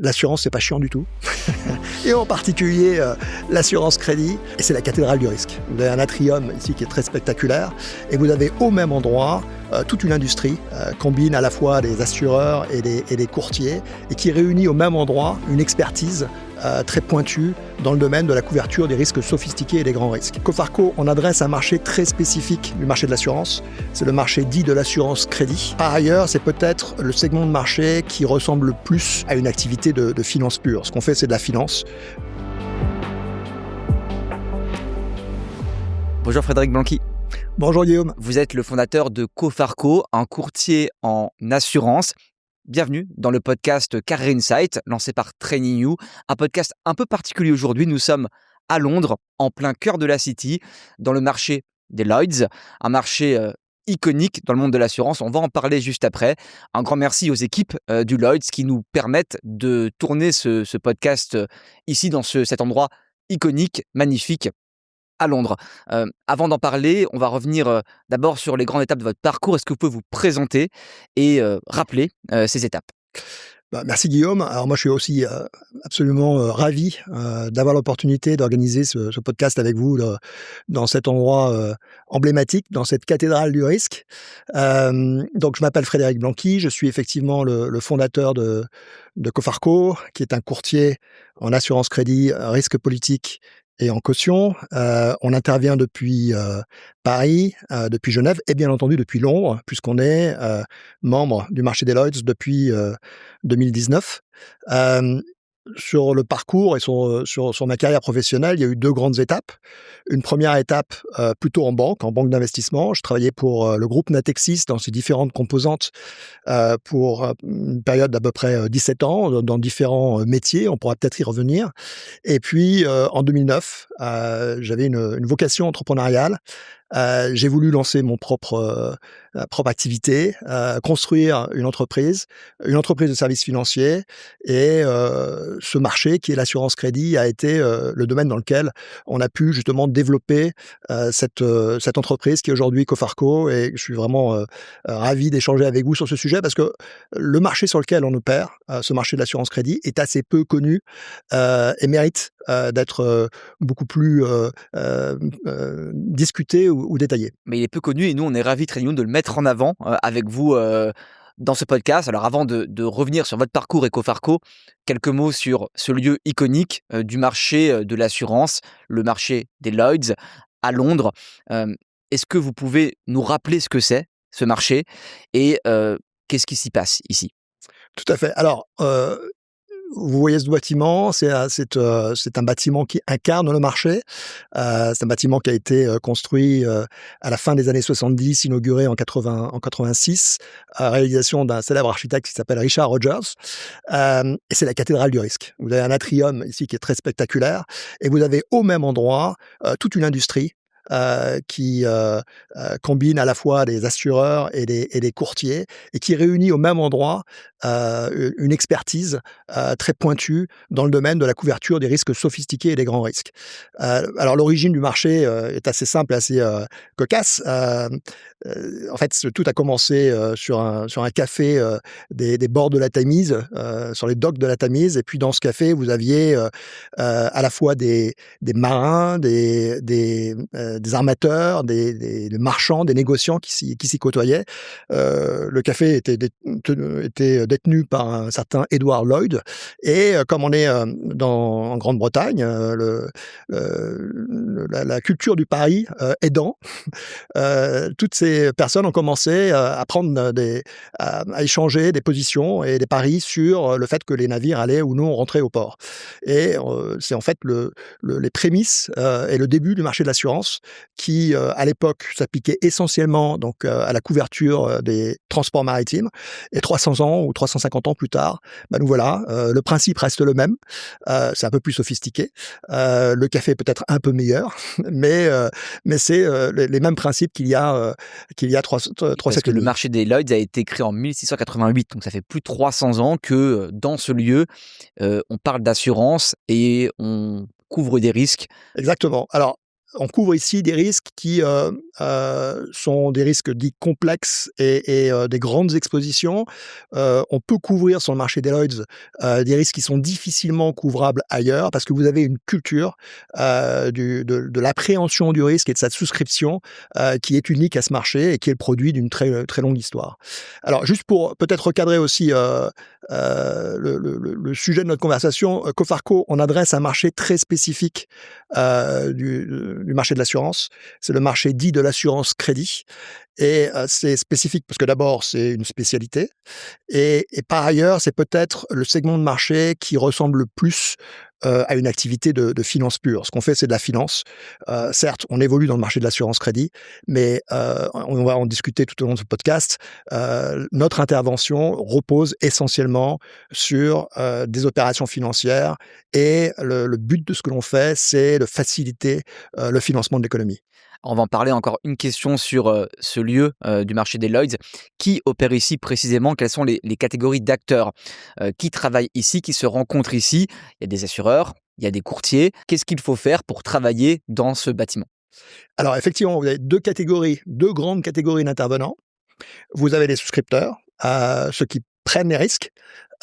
L'assurance, c'est pas chiant du tout. Et en particulier, l'assurance crédit. Et c'est la cathédrale du risque. Vous avez un atrium ici qui est très spectaculaire. Et vous avez au même endroit toute une industrie combine à la fois des assureurs et des courtiers et qui réunit au même endroit une expertise très pointue dans le domaine de la couverture des risques sophistiqués et des grands risques. Cofarco, on adresse un marché très spécifique du marché de l'assurance. C'est le marché dit de l'assurance crédit. Par ailleurs, c'est peut-être le segment de marché qui ressemble le plus à une activité de finance pure. Ce qu'on fait, c'est de la finance. Bonjour Frédéric Blanqui. Bonjour Guillaume. Vous êtes le fondateur de Cofarco, un courtier en assurance. Bienvenue dans le podcast Career Insight, lancé par Training You, un podcast un peu particulier aujourd'hui. Nous sommes à Londres, en plein cœur de la City, dans le marché des Lloyds, un marché iconique dans le monde de l'assurance. On va en parler juste après. Un grand merci aux équipes du Lloyds qui nous permettent de tourner ce podcast ici, dans cet endroit iconique, magnifique, à Londres. Avant d'en parler, on va revenir d'abord sur les grandes étapes de votre parcours. Est-ce que vous pouvez vous présenter et rappeler ces étapes ? Merci Guillaume. Alors moi je suis aussi absolument ravi d'avoir l'opportunité d'organiser ce podcast avec vous dans cet endroit emblématique, dans cette cathédrale du risque. Donc je m'appelle Frédéric Blanqui, je suis effectivement le fondateur de Cofarco, qui est un courtier en assurance crédit, risque politique et en caution. On intervient depuis Paris, depuis Genève et bien entendu depuis Londres, puisqu'on est membre du marché des Lloyds depuis 2019. Sur le parcours et sur ma carrière professionnelle, il y a eu deux grandes étapes. Une première étape plutôt en banque d'investissement. Je travaillais pour le groupe Natixis dans ses différentes composantes pour une période d'à peu près 17 ans, dans différents métiers. On pourra peut-être y revenir. Et puis, en 2009, j'avais une vocation entrepreneuriale. J'ai voulu lancer mon propre activité, construire une entreprise de services financiers et ce marché qui est l'assurance crédit a été le domaine dans lequel on a pu justement développer cette entreprise qui est aujourd'hui Cofarco, et je suis vraiment ravi d'échanger avec vous sur ce sujet parce que le marché sur lequel on opère, ce marché de l'assurance crédit, est assez peu connu et mérite d'être beaucoup plus discuté ou détaillé. Mais il est peu connu et nous, on est ravis, Training You, de le mettre en avant avec vous dans ce podcast. Alors avant de revenir sur votre parcours et Cofarco, quelques mots sur ce lieu iconique du marché de l'assurance, le marché des Lloyds à Londres. Est-ce que vous pouvez nous rappeler ce que c'est, ce marché, et qu'est-ce qui s'y passe ici ? Tout à fait. Alors, vous voyez ce bâtiment, c'est un bâtiment qui incarne le marché. C'est un bâtiment qui a été construit à la fin des années 70, inauguré en 86, réalisation d'un célèbre architecte qui s'appelle Richard Rogers. Et c'est la cathédrale du risque. Vous avez un atrium ici qui est très spectaculaire, et vous avez au même endroit toute une industrie qui combine à la fois des assureurs et des courtiers, et qui réunit au même endroit une expertise très pointue dans le domaine de la couverture des risques sophistiqués et des grands risques. Alors l'origine du marché est assez simple et assez cocasse. En fait, tout a commencé sur un café des bords de la Tamise, sur les docks de la Tamise, et puis dans ce café, vous aviez à la fois des marins, des armateurs, des marchands, des négociants qui s'y côtoyaient. Le café était détenu par un certain Edward Lloyd, et comme on est en Grande-Bretagne, la culture du pari aidant, toutes ces personnes ont commencé à échanger des positions et des paris sur le fait que les navires allaient ou non rentrer au port. Et c'est en fait les prémices et le début du marché de l'assurance qui, à l'époque, s'appliquait essentiellement donc à la couverture des transports maritimes. Et 300 ans ou 350 ans plus tard, nous voilà, le principe reste le même. C'est un peu plus sophistiqué. Le café est peut-être un peu meilleur, mais c'est les mêmes principes qu'il y a 3 siècles. Parce que le marché des Lloyds a été créé en 1688, donc ça fait plus de 300 ans que dans ce lieu, on parle d'assurance et on couvre des risques. Exactement. Alors, on couvre ici des risques qui sont des risques dits complexes et des grandes expositions. On peut couvrir sur le marché des Lloyds des risques qui sont difficilement couvrables ailleurs parce que vous avez une culture de l'appréhension du risque et de sa souscription qui est unique à ce marché et qui est le produit d'une très, très longue histoire. Alors, juste pour peut-être recadrer aussi le sujet de notre conversation, Cofarco, on adresse un marché très spécifique du marché de l'assurance. C'est le marché dit de l'assurance crédit. Et c'est spécifique parce que d'abord, c'est une spécialité. Et par ailleurs, c'est peut-être le segment de marché qui ressemble le plus à une activité de finance pure. Ce qu'on fait, c'est de la finance. Certes, on évolue dans le marché de l'assurance crédit, mais on va en discuter tout au long de ce podcast. Notre intervention repose essentiellement sur des opérations financières et le but de ce que l'on fait, c'est de faciliter le financement de l'économie. On va en parler. Encore une question sur ce lieu du marché des Lloyds. Qui opère ici précisément? Quelles sont les catégories d'acteurs qui travaillent ici, qui se rencontrent ici? Il y a des assureurs, il y a des courtiers. Qu'est-ce qu'il faut faire pour travailler dans ce bâtiment? Alors effectivement, vous avez deux grandes catégories d'intervenants. Vous avez les souscripteurs, ceux qui prennent les risques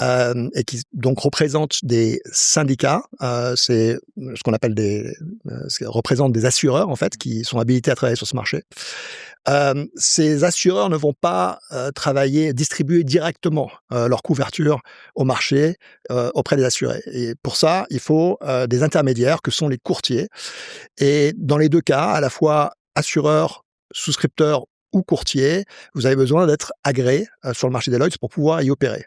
et qui donc représentent des syndicats. C'est ce qu'on appelle représentent des assureurs en fait qui sont habilités à travailler sur ce marché. Ces assureurs ne vont pas distribuer directement leur couverture au marché auprès des assurés. Et pour ça, il faut des intermédiaires que sont les courtiers. Et dans les deux cas, à la fois assureurs, souscripteurs ou courtier, vous avez besoin d'être agréé sur le marché des Lloyds pour pouvoir y opérer.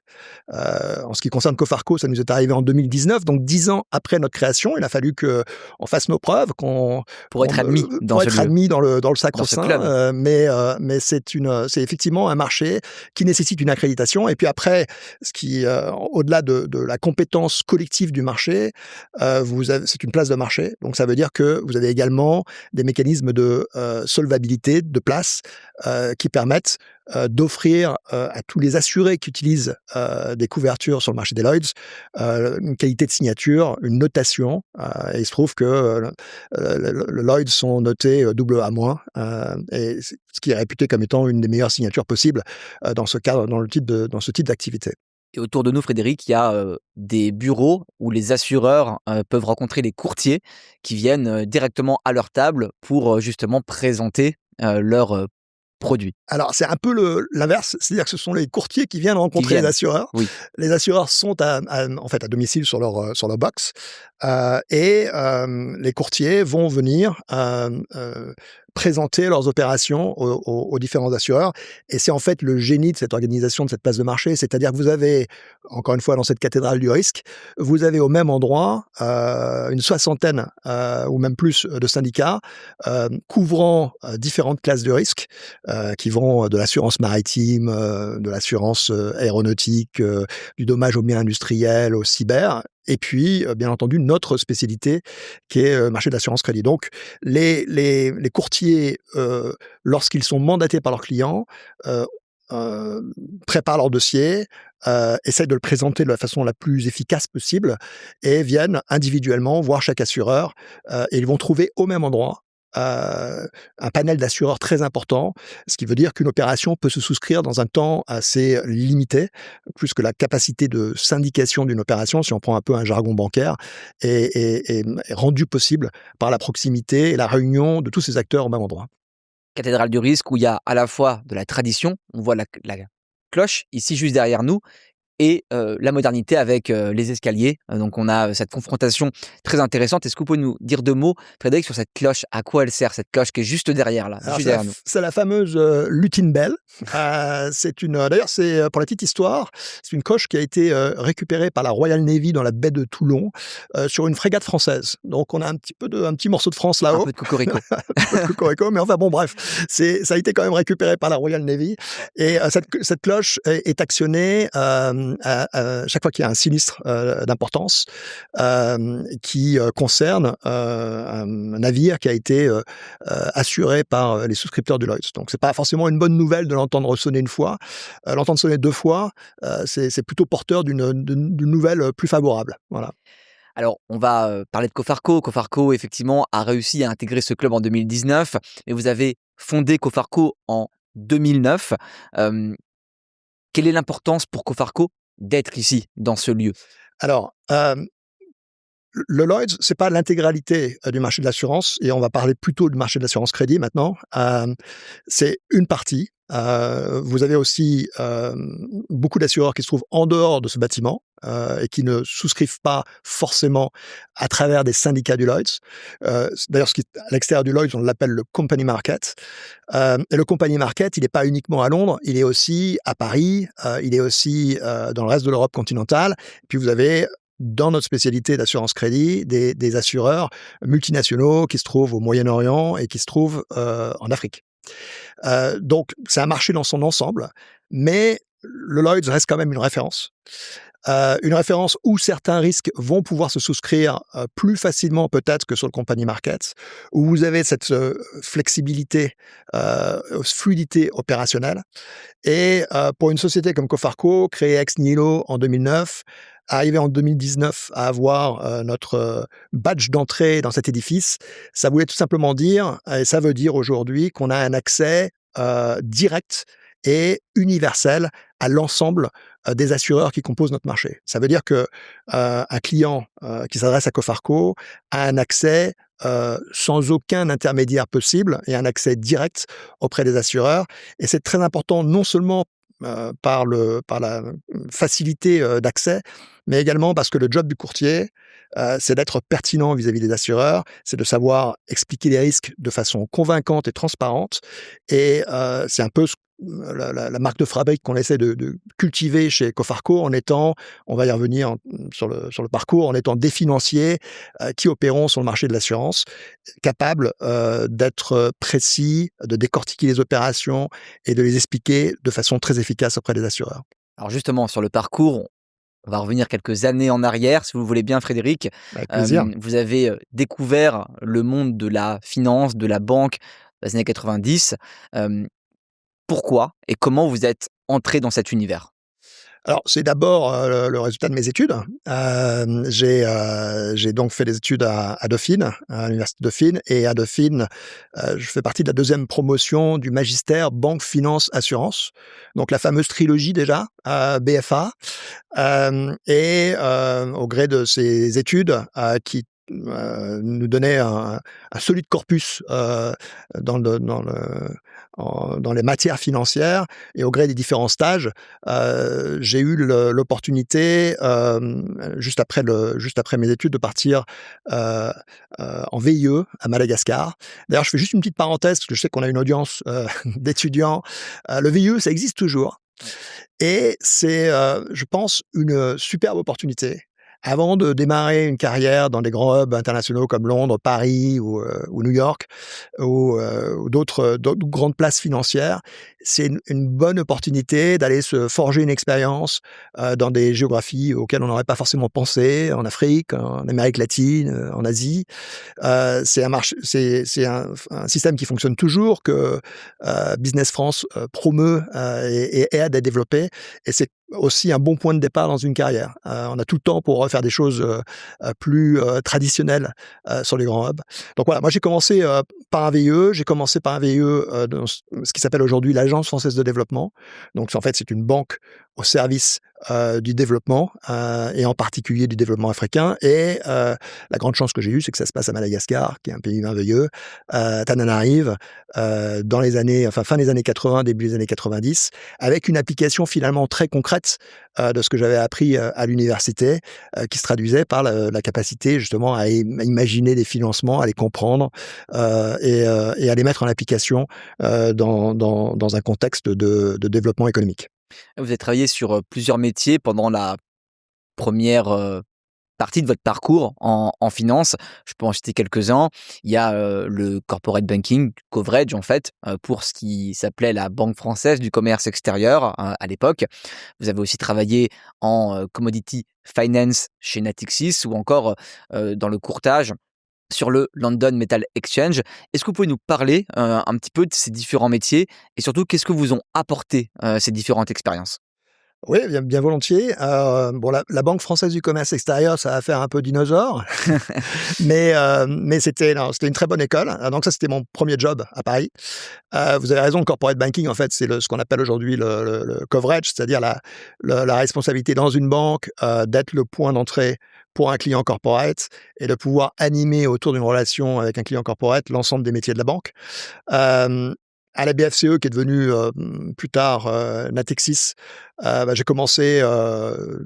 En ce qui concerne Cofarco, ça nous est arrivé en 2019, donc 10 ans après notre création, il a fallu qu'on fasse nos preuves, pour être admis dans le sacro-saint. Mais c'est effectivement un marché qui nécessite une accréditation. Et puis après, au-delà de la compétence collective du marché, c'est une place de marché. Donc ça veut dire que vous avez également des mécanismes de solvabilité, de place, qui permettent d'offrir à tous les assurés qui utilisent des couvertures sur le marché des Lloyds une qualité de signature, une notation. Et il se trouve que le Lloyds sont notés AA-, et ce qui est réputé comme étant une des meilleures signatures possibles dans ce cadre, dans ce type d'activité. Et autour de nous, Frédéric, il y a des bureaux où les assureurs peuvent rencontrer les courtiers qui viennent directement à leur table pour justement présenter leurs produits. Alors, c'est un peu l'inverse, c'est-à-dire que ce sont les courtiers qui viennent rencontrer les assureurs. Oui. Les assureurs sont en fait à domicile sur leur box et les courtiers vont venir présenter leurs opérations aux différents assureurs. Et c'est en fait le génie de cette organisation, de cette place de marché. C'est-à-dire que vous avez, encore une fois, dans cette cathédrale du risque, vous avez au même endroit une soixantaine ou même plus de syndicats couvrant différentes classes de risques qui vont de l'assurance maritime, de l'assurance aéronautique, du dommage aux biens industriels, au cyber. Et puis, bien entendu, notre spécialité qui est le marché de l'assurance crédit. Donc, les courtiers, lorsqu'ils sont mandatés par leurs clients, préparent leur dossier, essayent de le présenter de la façon la plus efficace possible et viennent individuellement voir chaque assureur et ils vont trouver au même endroit un panel d'assureurs très important, ce qui veut dire qu'une opération peut se souscrire dans un temps assez limité, plus que la capacité de syndication d'une opération, si on prend un peu un jargon bancaire, est rendue possible par la proximité et la réunion de tous ces acteurs au même endroit. Cathédrale du risque où il y a à la fois de la tradition, on voit la cloche ici juste derrière nous, et la modernité avec les escaliers. Donc on a cette confrontation très intéressante. Est-ce que vous pouvez nous dire deux mots, Frédéric, sur cette cloche? À quoi elle sert, cette cloche qui est juste derrière là, juste derrière nous? C'est la fameuse Lutine Bell. D'ailleurs, c'est pour la petite histoire, c'est une cloche qui a été récupérée par la Royal Navy dans la baie de Toulon sur une frégate française. Donc on a un petit morceau de France là-haut. Un peu de cocorico. Un peu de cocorico, mais enfin bon, bref, ça a été quand même récupéré par la Royal Navy. Et cette cloche est actionnée à chaque fois qu'il y a un sinistre d'importance qui concerne un navire qui a été assuré par les souscripteurs du Lloyds. Donc c'est pas forcément une bonne nouvelle de l'entendre sonner une fois. L'entendre sonner deux fois, c'est plutôt porteur d'une nouvelle plus favorable. Voilà. Alors, on va parler de Cofarco. Cofarco, effectivement, a réussi à intégrer ce club en 2019 et vous avez fondé Cofarco en 2009. Euh, Quelle est l'importance pour Cofarco d'être ici, dans ce lieu? Alors, le Lloyd's, c'est pas l'intégralité du marché de l'assurance, et on va parler plutôt du marché de l'assurance crédit maintenant. C'est une partie. Vous avez aussi beaucoup d'assureurs qui se trouvent en dehors de ce bâtiment et qui ne souscrivent pas forcément à travers des syndicats du Lloyd's. D'ailleurs, à l'extérieur du Lloyd's, on l'appelle le company market. Et le company market, il n'est pas uniquement à Londres, il est aussi à Paris, il est aussi dans le reste de l'Europe continentale. Puis vous avez dans notre spécialité d'assurance crédit, des assureurs multinationaux qui se trouvent au Moyen-Orient et qui se trouvent en Afrique. Donc, c'est un marché dans son ensemble, mais le Lloyd's reste quand même une référence où certains risques vont pouvoir se souscrire plus facilement peut-être que sur le company market, où vous avez cette flexibilité, fluidité opérationnelle. Et pour une société comme Cofarco, créée ex nihilo en 2009, arrivé en 2019 à avoir notre badge d'entrée dans cet édifice, ça voulait tout simplement dire, et ça veut dire aujourd'hui qu'on a un accès direct et universel à l'ensemble des assureurs qui composent notre marché. Ça veut dire que un client qui s'adresse à Cofarco a un accès sans aucun intermédiaire possible et un accès direct auprès des assureurs. Et c'est très important non seulement par la facilité d'accès, mais également parce que le job du courtier, c'est d'être pertinent vis-à-vis des assureurs, c'est de savoir expliquer les risques de façon convaincante et transparente. Et c'est un peu la marque de fabrique qu'on essaie de cultiver chez Cofarco en étant, on va y revenir sur le parcours, en étant des financiers qui opérons sur le marché de l'assurance, capables d'être précis, de décortiquer les opérations et de les expliquer de façon très efficace auprès des assureurs. Alors justement, sur le parcours, on va revenir quelques années en arrière, si vous voulez bien, Frédéric. Avec plaisir. Vous avez découvert le monde de la finance, de la banque, dans les années 90. Pourquoi et comment vous êtes entré dans cet univers? Alors, c'est d'abord le résultat de mes études. J'ai donc fait des études à Dauphine, à l'université Dauphine. Et à Dauphine, je fais partie de la deuxième promotion du magistère banque, finance, assurance. Donc la fameuse trilogie déjà, BFA. Au gré de ces études qui nous donnaient un solide corpus dans les matières financières, et au gré des différents stages, j'ai eu l'opportunité, juste après mes études, de partir en VIE à Madagascar. D'ailleurs, je fais juste une petite parenthèse, parce que je sais qu'on a une audience d'étudiants. Le VIE, ça existe toujours. Et c'est, je pense, une superbe opportunité. Avant de démarrer une carrière dans des grands hubs internationaux comme Londres, Paris ou New York, ou d'autres grandes places financières, c'est une bonne opportunité d'aller se forger une expérience dans des géographies auxquelles on n'aurait pas forcément pensé, en Afrique, en Amérique latine, en Asie. C'est un système qui fonctionne toujours, que Business France promeut et aide à développer. Et c'est aussi un bon point de départ dans une carrière. On a tout le temps pour faire des choses plus traditionnelles sur les grands hubs. Donc voilà, moi j'ai commencé par un VIE. J'ai commencé par un VIE dans ce qui s'appelle aujourd'hui l'Agence française de développement. Donc en fait, c'est une banque au service du développement et en particulier du développement africain. Et la grande chance que j'ai eue, c'est que ça se passe à Madagascar, qui est un pays merveilleux. Tananarive, dans les années, fin des années 80, début des années 90, avec une application finalement très concrète de ce que j'avais appris à l'université, qui se traduisait par la capacité justement à imaginer des financements, à les comprendre et à les mettre en application dans un contexte de développement économique. Vous avez travaillé sur plusieurs métiers pendant la première partie de votre parcours en finance. Je peux en citer quelques-uns. Il y a le corporate banking, coverage en fait, pour ce qui s'appelait la Banque française du commerce extérieur à l'époque. Vous avez aussi travaillé en commodity finance chez Natixis, ou encore dans le courtage sur le London Metal Exchange. Est-ce que vous pouvez nous parler un petit peu de ces différents métiers et surtout qu'est-ce que vous ont apporté ces différentes expériences? Oui, bien volontiers. Bon, la Banque française du commerce extérieur, ça va faire un peu dinosaure, mais c'était une très bonne école. Donc ça, c'était mon premier job à Paris. Vous avez raison, le corporate banking, en fait, c'est ce qu'on appelle aujourd'hui le coverage, c'est-à-dire la responsabilité dans une banque, d'être le point d'entrée pour un client corporate et de pouvoir animer autour d'une relation avec un client corporate l'ensemble des métiers de la banque. Hem, à la BFCE qui est devenue, plus tard, Natixis, j'ai commencé,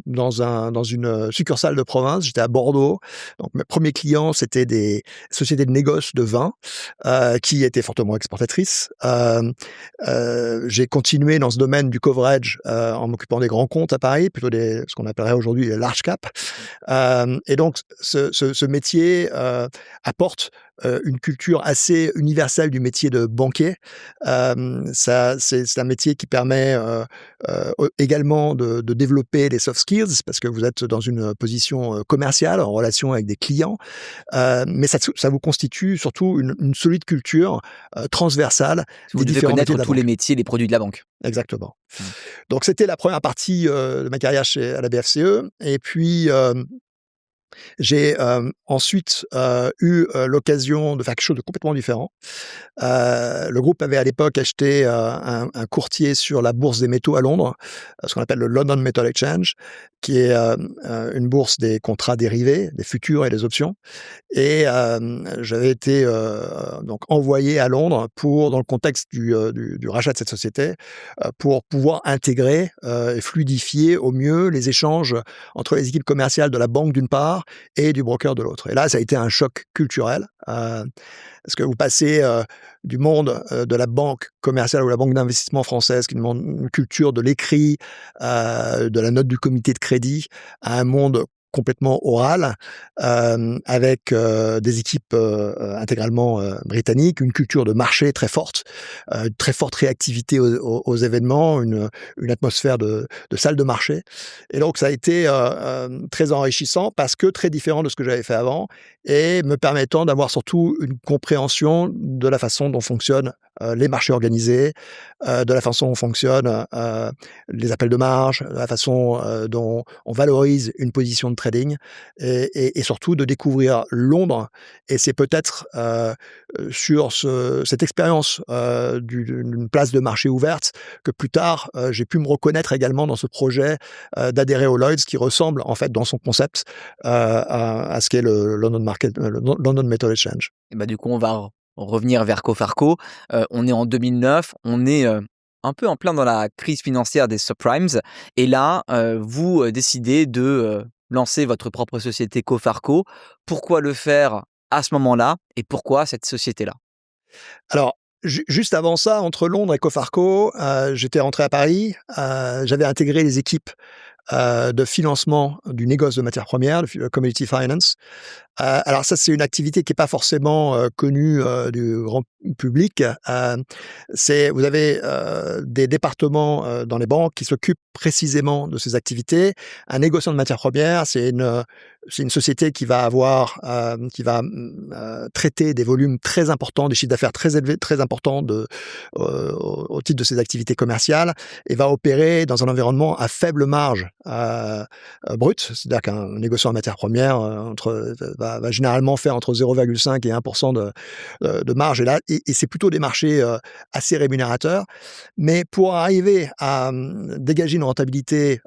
dans une succursale de province. J'étais à Bordeaux. Donc mes premiers clients, c'était des sociétés de négoce de vin, qui étaient fortement exportatrices. J'ai continué dans ce domaine du coverage, en m'occupant des grands comptes à Paris, plutôt ce qu'on appellerait aujourd'hui les large cap. Et donc ce métier, apporte, une culture assez universelle du métier de banquier. C'est un métier qui permet, également de développer les soft skills parce que vous êtes dans une position, commerciale, en relation avec des clients, mais ça vous constitue surtout une solide culture, transversale Vous des devez différents métiers connaître de la tous les banque. métiers, les produits de la banque. Exactement. Mmh. Donc c'était la première partie, de ma carrière à la BFCE et puis, j'ai, ensuite, eu, l'occasion de faire quelque chose de complètement différent. Le groupe avait à l'époque acheté, un courtier sur la bourse des métaux à Londres, ce qu'on appelle le London Metal Exchange, qui est, une bourse des contrats dérivés, des futurs et des options. Et j'avais été, donc envoyé à Londres dans le contexte du rachat de cette société, pour pouvoir intégrer, et fluidifier au mieux les échanges entre les équipes commerciales de la banque d'une part et du broker de l'autre. Et là, ça a été un choc culturel, parce que vous passez, du monde, de la banque commerciale ou la banque d'investissement française qui demande une culture de l'écrit, de la note du comité de crédit, à un monde complètement oral, avec, des équipes, intégralement, britanniques, une culture de marché très forte réactivité aux événements, une atmosphère de salle de marché. Et donc ça a été, très enrichissant parce que très différent de ce que j'avais fait avant et me permettant d'avoir surtout une compréhension de la façon dont fonctionnent, les marchés organisés, de la façon dont fonctionnent, les appels de marge, de la façon, dont on valorise une position de trading et surtout de découvrir Londres. Et c'est peut-être, sur cette expérience, d'une place de marché ouverte que plus tard, j'ai pu me reconnaître également dans ce projet, d'adhérer au Lloyds qui ressemble en fait dans son concept, à ce qu'est le London Metal Exchange. Et bah, du coup, on va revenir vers Cofarco. On est en 2009, on est, un peu en plein dans la crise financière des subprimes et là, vous, décidez de, lancer votre propre société Cofarco. Pourquoi le faire à ce moment-là et pourquoi cette société-là? Alors, juste avant ça, entre Londres et Cofarco, j'étais rentré à Paris, j'avais intégré les équipes, de financement du négoce de matières premières, le commodity finance. Alors ça, c'est une activité qui est pas forcément, connue, du grand public. Vous avez, des départements, dans les banques qui s'occupent précisément de ces activités. Un négociant de matières premières, c'est une société qui va avoir, traiter des volumes très importants, des chiffres d'affaires très élevés, très importants au titre de ses activités commerciales et va opérer dans un environnement à faible marge, brute. C'est-à-dire qu'un négociant en matières premières, va généralement faire entre 0,5 et 1 de marge et c'est plutôt des marchés, assez rémunérateurs. Mais pour arriver à, dégager une rentabilité,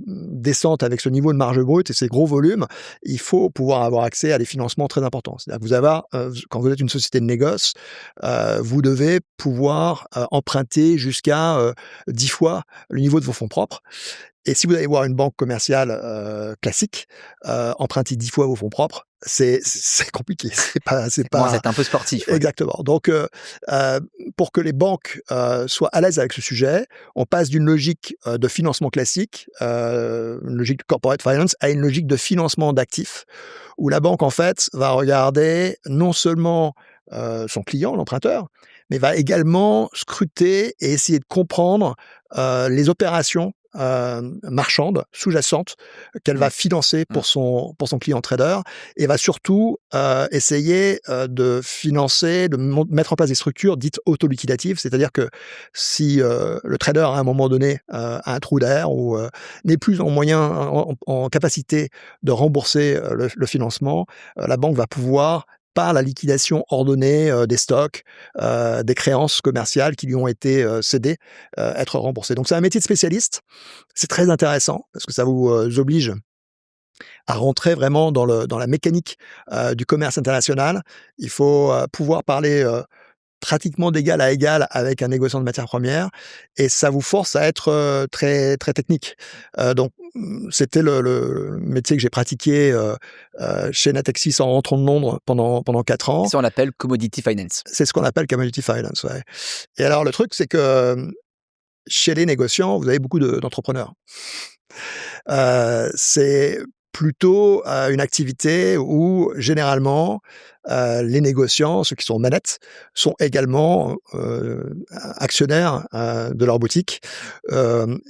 décente avec ce niveau de marge brute et ces gros volumes, il faut pouvoir avoir accès à des financements très importants. C'est-à-dire que quand vous êtes une société de négoce, vous devez pouvoir, emprunter jusqu'à, 10 fois le niveau de vos fonds propres. Et si vous allez voir une banque commerciale, classique, emprunter 10 fois vos fonds propres, c'est compliqué. C'est Ça commence à pas être un peu sportif, ouais. exactement. Donc, pour que les banques, soient à l'aise avec ce sujet, on passe d'une logique, de financement classique, une logique de corporate finance, à une logique de financement d'actifs, où la banque, en fait, va regarder non seulement, son client, l'emprunteur, mais va également scruter et essayer de comprendre, les opérations marchande, sous-jacente, qu'elle Mmh. va financer Mmh. pour son client trader et va surtout essayer de financer, de mettre en place des structures dites autoliquidatives, c'est-à-dire que si le trader à un moment donné a un trou d'air ou n'est plus en capacité de rembourser le financement, la banque va pouvoir par la liquidation ordonnée des stocks, des créances commerciales qui lui ont été cédées, être remboursées. Donc c'est un métier de spécialiste, c'est très intéressant parce que ça vous oblige à rentrer vraiment dans la mécanique du commerce international. Il faut pouvoir parler pratiquement d'égal à égal avec un négociant de matières premières et ça vous force à être très, très technique. C'était le métier que j'ai pratiqué chez Natixis en rentrant de Londres pendant 4 Et ans. ça, on l'appelle commodity finance. C'est ce qu'on appelle commodity finance, ouais. Et alors le truc, c'est que chez les négociants, vous avez beaucoup d'entrepreneurs. C'est plutôt une activité où généralement les négociants, ceux qui sont aux manettes, sont également actionnaires de leur boutique.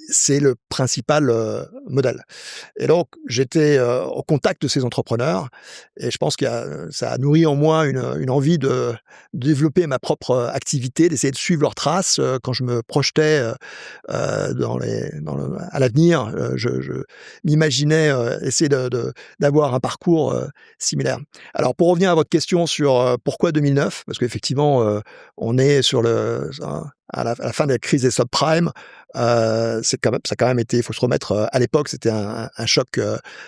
C'est le principal modèle. Et donc, j'étais au contact de ces entrepreneurs et je pense que ça a nourri en moi une envie de développer ma propre activité, d'essayer de suivre leurs traces quand je me projetais à l'avenir. Je m'imaginais essayer d'avoir un parcours similaire. Alors, pour revenir à votre question sur pourquoi 2009, parce qu'effectivement, on est à la fin de la crise des subprimes. Ça a quand même été, il faut se remettre, à l'époque, c'était un choc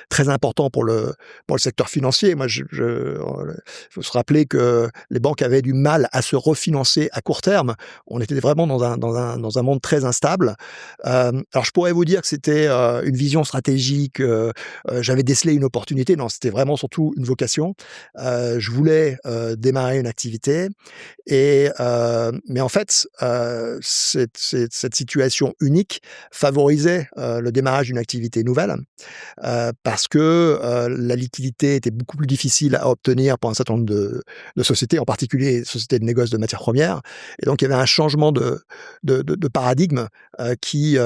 très important pour le secteur financier. Moi, faut se rappeler que les banques avaient du mal à se refinancer à court terme. On était vraiment dans un monde très instable. Alors, je pourrais vous dire que c'était une vision stratégique. J'avais décelé une opportunité. Non, c'était vraiment surtout une vocation. Je voulais démarrer une activité mais en fait, cette situation unique favorisait le démarrage d'une activité nouvelle, parce que la liquidité était beaucoup plus difficile à obtenir pour un certain nombre de sociétés, en particulier les sociétés de négoce de matières premières. Et donc il y avait un changement de paradigme qui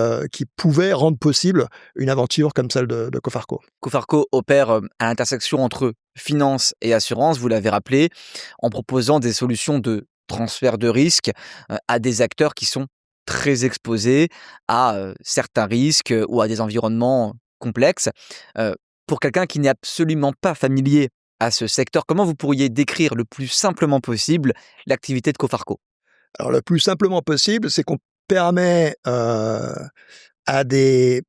pouvait rendre possible une aventure comme celle de Cofarco. Cofarco opère à l'intersection entre finance et assurance, vous l'avez rappelé, en proposant des solutions de transfert de risque à des acteurs qui sont très exposés à certains risques ou à des environnements complexes. Pour quelqu'un qui n'est absolument pas familier à ce secteur, comment vous pourriez décrire le plus simplement possible l'activité de Cofarco? Alors le plus simplement possible, c'est qu'on permet à des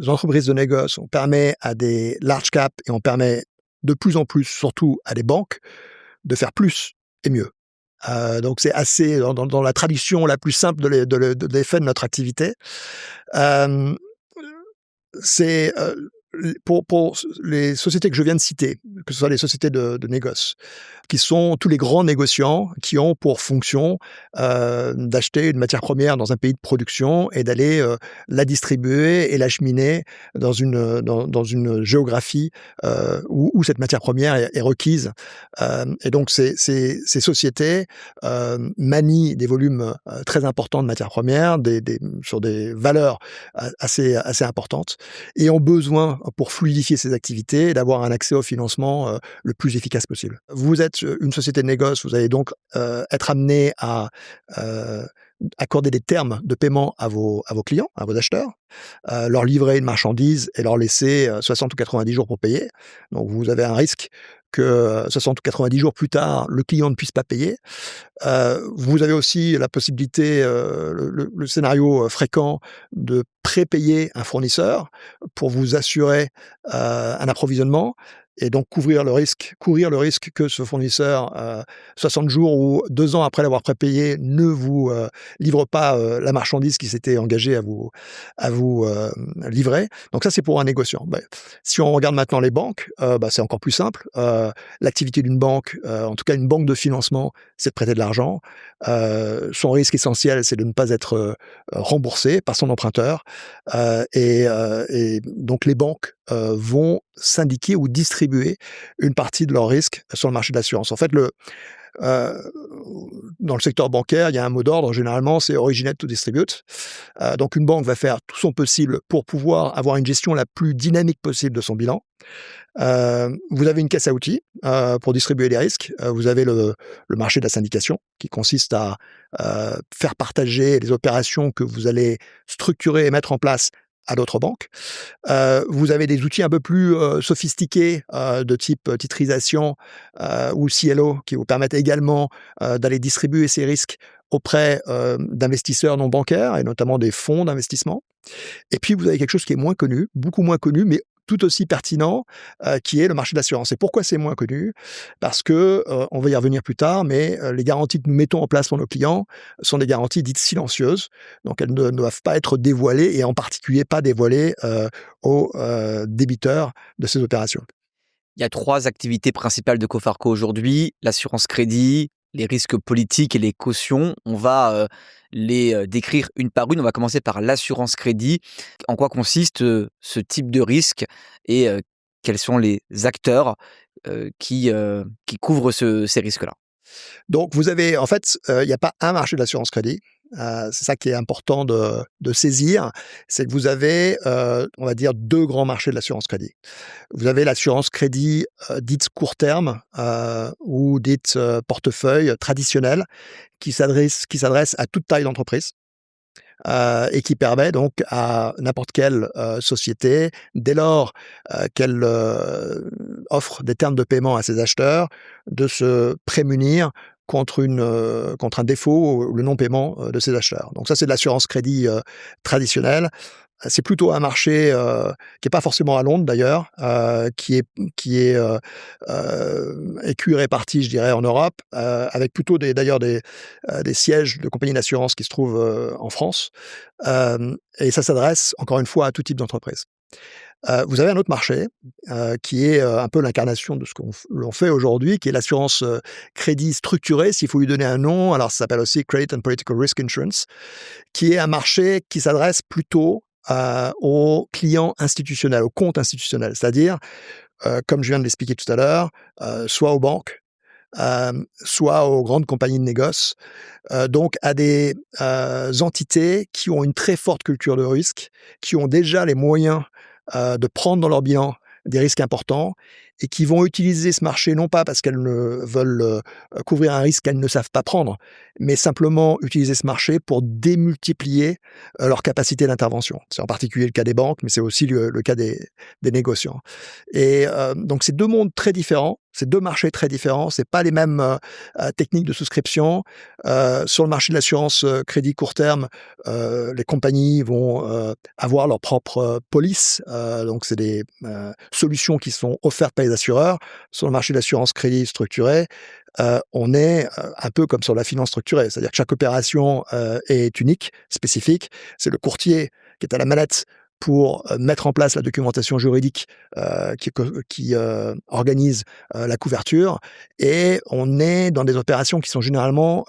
entreprises de négoce, on permet à des large cap et on permet de plus en plus, surtout à des banques, de faire plus et mieux. Donc c'est assez dans la traduction la plus simple de l'effet de notre activité. Hem, c'est, pour les sociétés que je viens de citer, que ce soit les sociétés de négoce, qui sont tous les grands négociants qui ont pour fonction d'acheter une matière première dans un pays de production et d'aller la distribuer et l'acheminer dans une géographie où cette matière première est requise. Et donc ces sociétés manient des volumes très importants de matières premières, sur des valeurs assez importantes, et ont besoin, pour fluidifier ces activités, d'avoir un accès au financement le plus efficace possible. Vous êtes une société de négoce, vous allez donc être amené à accorder des termes de paiement à vos clients, à vos acheteurs, leur livrer une marchandise et leur laisser 60 ou 90 jours pour payer. Donc vous avez un risque que 60 ou 90 jours plus tard, le client ne puisse pas payer. Vous avez aussi la possibilité, le scénario fréquent de prépayer un fournisseur pour vous assurer un approvisionnement et donc courir le risque que ce fournisseur, 60 jours ou 2 ans après l'avoir prépayé, ne vous livre pas la marchandise qui s'était engagé à vous livrer. Donc ça, c'est pour un négociant. Si on regarde maintenant les banques, c'est encore plus simple. L'activité d'une banque, en tout cas une banque de financement, c'est de prêter de l'argent. Son risque essentiel, c'est de ne pas être remboursé par son emprunteur. Et donc les banques vont syndiquer ou distribuer une partie de leurs risques sur le marché de l'assurance. En fait, dans le secteur bancaire, il y a un mot d'ordre, généralement, c'est originate to distribute. Donc une banque va faire tout son possible pour pouvoir avoir une gestion la plus dynamique possible de son bilan. Vous avez une caisse à outils pour distribuer les risques. Vous avez le marché de la syndication qui consiste à faire partager les opérations que vous allez structurer et mettre en place à d'autres banques. Vous avez des outils un peu plus sophistiqués de type titrisation ou CLO qui vous permettent également d'aller distribuer ces risques auprès d'investisseurs non bancaires et notamment des fonds d'investissement. Et puis vous avez quelque chose qui est moins connu, beaucoup moins connu, mais tout aussi pertinent, qui est le marché de l'assurance. Et pourquoi c'est moins connu? Parce que, on va y revenir plus tard, mais les garanties que nous mettons en place pour nos clients sont des garanties dites silencieuses. Donc elles ne doivent pas être dévoilées et en particulier pas dévoilées, aux, débiteurs de ces opérations. Il y a 3 activités principales de Cofarco aujourd'hui, l'assurance crédit, les risques politiques et les cautions. On va, les, décrire une par une. On va commencer par l'assurance crédit. En quoi consiste, ce type de risque et quels sont les acteurs, qui couvrent ces risques-là? Donc vous avez en fait, il n'y a pas un marché de l'assurance crédit. C'est ça qui est important de saisir, c'est que vous avez, on va dire 2 grands marchés de l'assurance crédit. Vous avez l'assurance crédit, dite court terme, ou dite, portefeuille traditionnelle qui s'adresse à toute taille d'entreprise. Et qui permet donc à n'importe quelle société, dès lors qu'elle offre des termes de paiement à ses acheteurs, de se prémunir contre un défaut ou le non-paiement de ses acheteurs. Donc ça, c'est de l'assurance crédit traditionnelle. C'est plutôt un marché qui est pas forcément à Londres d'ailleurs, qui est cul réparti, je dirais, en Europe, avec plutôt des sièges de compagnies d'assurance qui se trouvent en France. Et ça s'adresse encore une fois à tout type d'entreprise. Vous avez un autre marché qui est un peu l'incarnation de ce l'on fait aujourd'hui, qui est l'assurance crédit structurée, s'il faut lui donner un nom. Alors ça s'appelle aussi Credit and Political Risk Insurance, qui est un marché qui s'adresse plutôt aux clients institutionnels, aux comptes institutionnels, c'est-à-dire, comme je viens de l'expliquer tout à l'heure, soit aux banques, soit aux grandes compagnies de négoce, donc à des entités qui ont une très forte culture de risque, qui ont déjà les moyens de prendre dans leur bilan des risques importants et qui vont utiliser ce marché non pas parce qu'elles ne veulent couvrir un risque qu'elles ne savent pas prendre, mais simplement utiliser ce marché pour démultiplier leur capacité d'intervention. C'est en particulier le cas des banques, mais c'est aussi le cas des négociants. Et donc c'est 2 mondes très différents, c'est 2 marchés très différents, c'est pas les mêmes techniques de souscription. Sur le marché de l'assurance crédit court terme, les compagnies vont avoir leur propre police, donc c'est des solutions qui sont offertes par les assureurs. Sur le marché de l'assurance crédit structuré, on est un peu comme sur la finance structurée, c'est-à-dire que chaque opération est unique, spécifique. C'est le courtier qui est à la manette pour mettre en place la documentation juridique qui organise la couverture, et on est dans des opérations qui sont généralement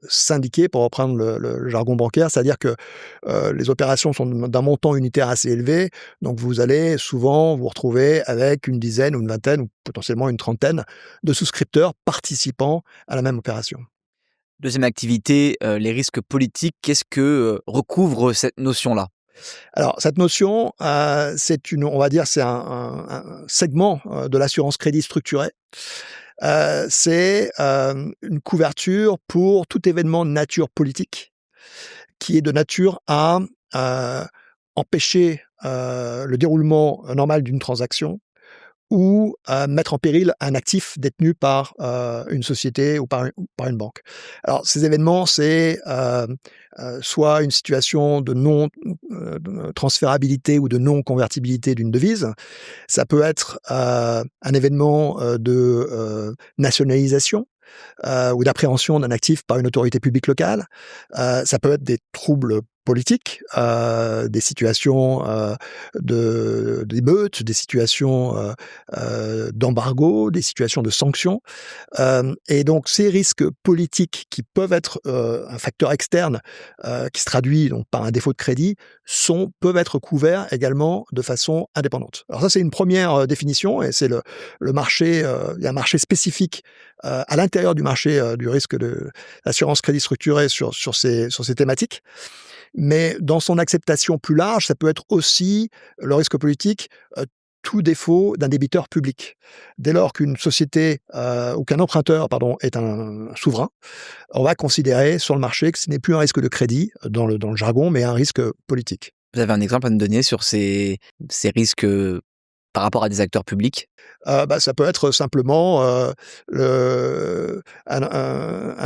syndiquées, pour reprendre le jargon bancaire, c'est-à-dire que les opérations sont d'un montant unitaire assez élevé, donc vous allez souvent vous retrouver avec une dizaine ou une vingtaine ou potentiellement une trentaine de souscripteurs participant à la même opération. Deuxième activité, les risques politiques. Qu'est-ce que, recouvre cette notion-là? Alors cette notion, on va dire, c'est un segment de l'assurance crédit structurée. C'est une couverture pour tout événement de nature politique qui est de nature à empêcher le déroulement normal d'une transaction ou mettre en péril un actif détenu par une société ou par une banque. Alors ces événements, c'est soit une situation de non transférabilité ou de non-convertibilité d'une devise. Ça peut être un événement de nationalisation ou d'appréhension d'un actif par une autorité publique locale. Ça peut être des troubles politiques, des situations d'émeutes, des situations d'embargo, des situations de sanctions. Et donc ces risques politiques qui peuvent être un facteur externe qui se traduit donc par un défaut de crédit peuvent être couverts également de façon indépendante. Alors ça, c'est une première définition et c'est le marché. Il y a un marché spécifique à l'intérieur du marché du risque de l'assurance crédit structuré sur ces thématiques. Mais dans son acceptation plus large, ça peut être aussi le risque politique, tout défaut d'un débiteur public. Dès lors qu'une société ou qu'un emprunteur, pardon, est un souverain, on va considérer sur le marché que ce n'est plus un risque de crédit dans le jargon, mais un risque politique. Vous avez un exemple à nous donner sur ces risques par rapport à des acteurs publics? Ça peut être simplement un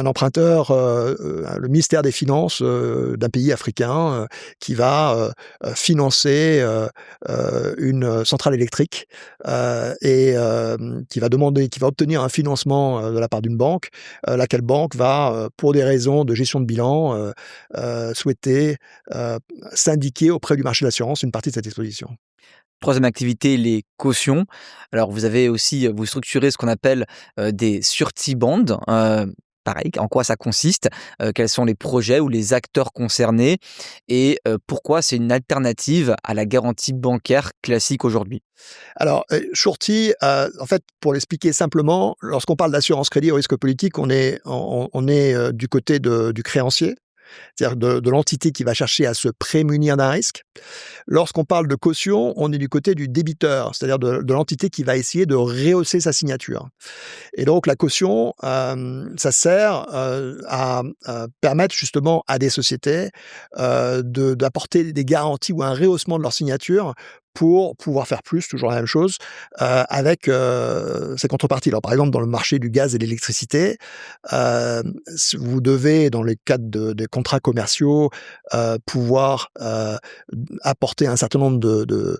emprunteur, le ministère des Finances d'un pays africain qui va financer une centrale électrique et qui va obtenir un financement de la part d'une banque, laquelle banque va, pour des raisons de gestion de bilan, souhaiter syndiquer auprès du marché de l'assurance une partie de cette exposition. Troisième activité, les cautions. Alors vous avez aussi, vous structurez ce qu'on appelle, des surety bonds. Pareil, en quoi ça consiste? Quels sont les projets ou les acteurs concernés? Et pourquoi c'est une alternative à la garantie bancaire classique aujourd'hui? Alors, surety, en fait, pour l'expliquer simplement, lorsqu'on parle d'assurance crédit au risque politique, on est du côté du créancier, c'est-à-dire de l'entité qui va chercher à se prémunir d'un risque. Lorsqu'on parle de caution, on est du côté du débiteur, c'est-à-dire de l'entité qui va essayer de rehausser sa signature. Et donc la caution, ça sert à permettre justement à des sociétés d'apporter des garanties ou un rehaussement de leur signature pour pouvoir faire plus, toujours la même chose, avec ces contreparties. Alors par exemple, dans le marché du gaz et de l'électricité, vous devez, dans les cadres des contrats commerciaux, pouvoir apporter un certain nombre de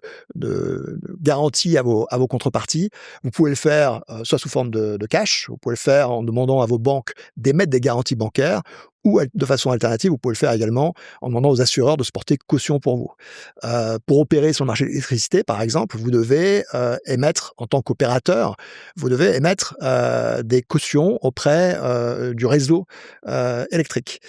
garanties à vos contreparties. Vous pouvez le faire soit sous forme de cash, vous pouvez le faire en demandant à vos banques d'émettre des garanties bancaires, ou de façon alternative, vous pouvez le faire également en demandant aux assureurs de se porter caution pour vous. Pour opérer sur le marché de l'électricité, par exemple, vous devez émettre, en tant qu'opérateur, vous devez émettre des cautions auprès du réseau électrique.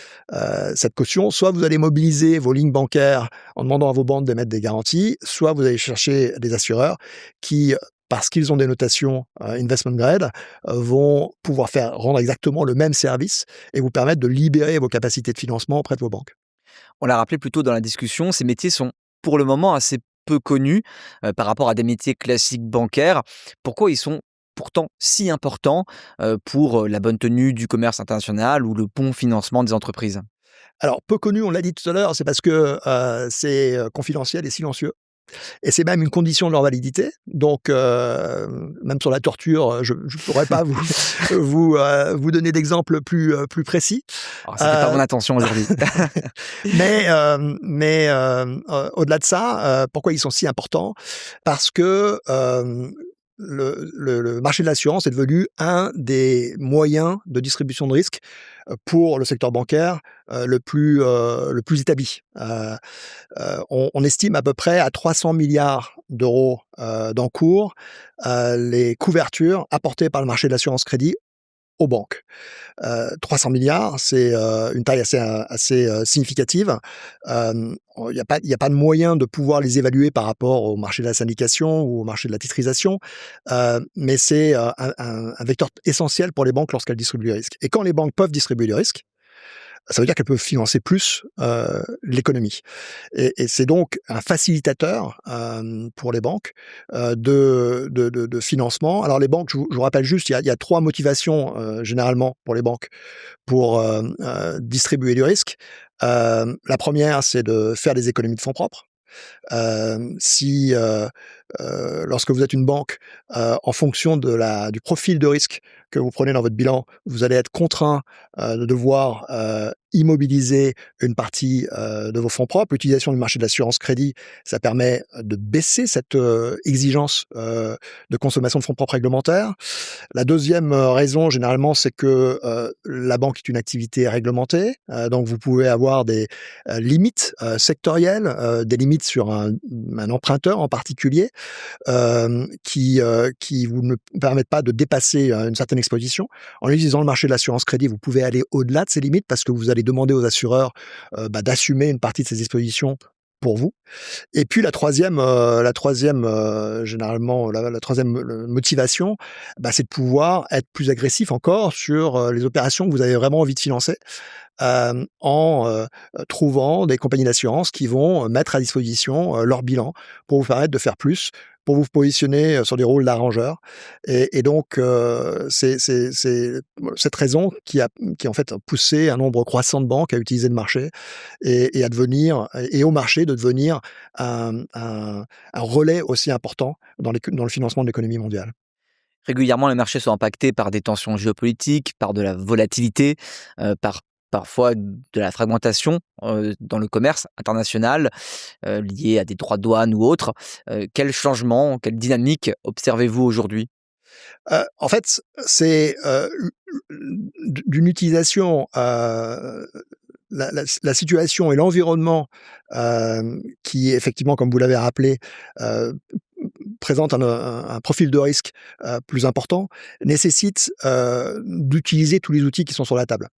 Cette caution, soit vous allez mobiliser vos lignes bancaires en demandant à vos banques d'émettre des garanties, soit vous allez chercher des assureurs qui, parce qu'ils ont des notations investment grade, vont pouvoir rendre exactement le même service et vous permettre de libérer vos capacités de financement auprès de vos banques. On l'a rappelé plus tôt dans la discussion, ces métiers sont pour le moment assez peu connus par rapport à des métiers classiques bancaires. Pourquoi ils sont pourtant si importants pour la bonne tenue du commerce international ou le bon financement des entreprises? Alors, peu connu, on l'a dit tout à l'heure, c'est parce que c'est confidentiel et silencieux. Et c'est même une condition de leur validité. Donc, même sur la torture, je ne pourrais pas vous donner d'exemples plus précis. Alors, c'était pas mon intention aujourd'hui. Au-delà de ça, pourquoi ils sont si importants? Parce que le marché de l'assurance est devenu un des moyens de distribution de risques pour le secteur bancaire le plus établi. On estime à peu près à 300 milliards d'euros d'encours les couvertures apportées par le marché de l'assurance crédit aux banques. 300 milliards, c'est une taille assez significative. Il y a pas de moyen de pouvoir les évaluer par rapport au marché de la syndication ou au marché de la titrisation, mais c'est un vecteur essentiel pour les banques lorsqu'elles distribuent du risque. Et quand les banques peuvent distribuer du risque, ça veut dire qu'elles peuvent financer plus l'économie. Et c'est donc un facilitateur pour les banques de financement. Alors les banques, je vous rappelle juste, il y a 3 motivations généralement pour les banques pour distribuer du risque. La première, c'est de faire des économies de fonds propres. Si lorsque vous êtes une banque, en fonction du profil de risque que vous prenez dans votre bilan, vous allez être contraint de devoir immobiliser une partie de vos fonds propres. L'utilisation du marché de l'assurance crédit, ça permet de baisser cette exigence de consommation de fonds propres réglementaires. La deuxième raison, généralement, c'est que la banque est une activité réglementée, donc vous pouvez avoir des limites sectorielles, des limites sur un emprunteur en particulier, qui vous ne permettent pas de dépasser une certaine exposition. En utilisant le marché de l'assurance crédit, vous pouvez aller au-delà de ces limites parce que vous allez demander aux assureurs d'assumer une partie de ces expositions pour vous. Et puis généralement, la troisième motivation, c'est de pouvoir être plus agressif encore sur les opérations que vous avez vraiment envie de financer, en trouvant des compagnies d'assurance qui vont mettre à disposition leur bilan pour vous permettre de faire plus, pour vous positionner sur des rôles d'arrangeur. Et donc, c'est cette raison qui en fait poussé un nombre croissant de banques à utiliser le marché et à devenir, et au marché de devenir un relais aussi important dans le financement de l'économie mondiale. Régulièrement, les marchés sont impactés par des tensions géopolitiques, par de la volatilité, parfois de la fragmentation dans le commerce international lié à des droits de douane ou autres. Quel changement, quelle dynamique observez-vous aujourd'hui? En fait, c'est d'une utilisation, la situation et l'environnement qui effectivement, comme vous l'avez rappelé, heu, présente un profil de risque plus important, nécessite d'utiliser tous les outils qui sont sur la table.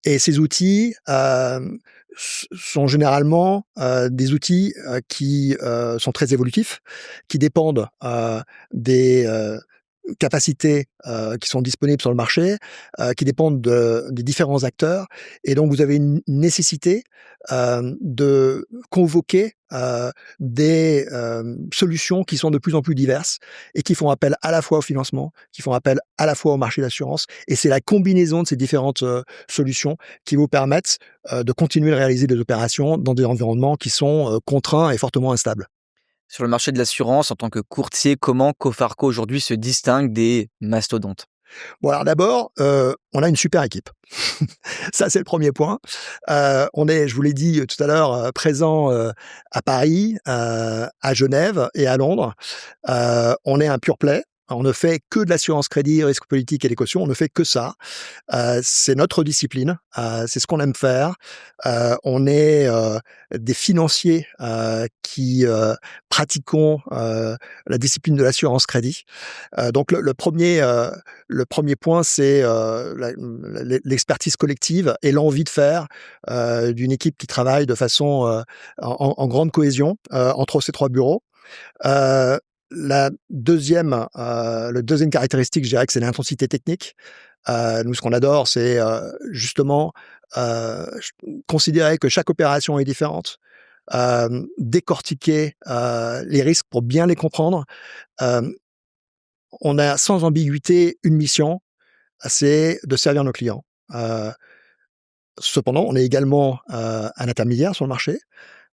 Et ces outils sont généralement des outils qui sont très évolutifs, qui dépendent des capacités qui sont disponibles sur le marché, qui dépendent des différents acteurs. Et donc, vous avez une nécessité de convoquer des solutions qui sont de plus en plus diverses et qui font appel à la fois au financement, qui font appel à la fois au marché d'assurance. Et c'est la combinaison de ces différentes solutions qui vous permettent de continuer de réaliser des opérations dans des environnements qui sont contraints et fortement instables. Sur le marché de l'assurance, en tant que courtier, comment Cofarco aujourd'hui se distingue des mastodontes? Bon, alors d'abord, on a une super équipe. Ça, c'est le premier point. On est, je vous l'ai dit tout à l'heure, présent à Paris, à Genève et à Londres. On est un pure play. On ne fait que de l'assurance crédit, risque politique et des cautions. On ne fait que ça. C'est notre discipline. C'est ce qu'on aime faire. On est des financiers qui pratiquons la discipline de l'assurance crédit. Donc le premier point, c'est l'expertise collective et l'envie de faire d'une équipe qui travaille de façon en grande cohésion entre ces trois bureaux. La deuxième caractéristique, je dirais que c'est l'intensité technique. Nous, ce qu'on adore, c'est justement considérer que chaque opération est différente, décortiquer les risques pour bien les comprendre. On a sans ambiguïté une mission, c'est de servir nos clients. Cependant, on est également un intermédiaire sur le marché.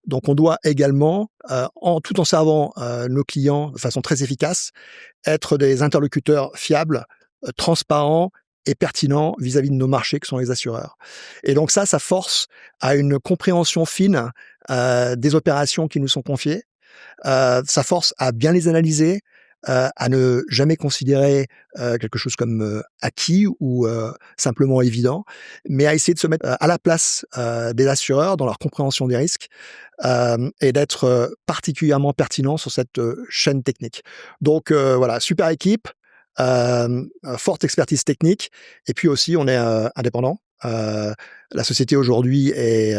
Donc, on doit également, tout en servant nos clients de façon très efficace, être des interlocuteurs fiables, transparents et pertinents vis-à-vis de nos marchés, que sont les assureurs. Et donc ça force à une compréhension fine des opérations qui nous sont confiées. Ça force à bien les analyser, à ne jamais considérer quelque chose comme acquis ou simplement évident, mais à essayer de se mettre à la place des assureurs dans leur compréhension des risques et d'être particulièrement pertinent sur cette chaîne technique. Donc voilà, super équipe, forte expertise technique, et puis aussi on est indépendant. La société aujourd'hui est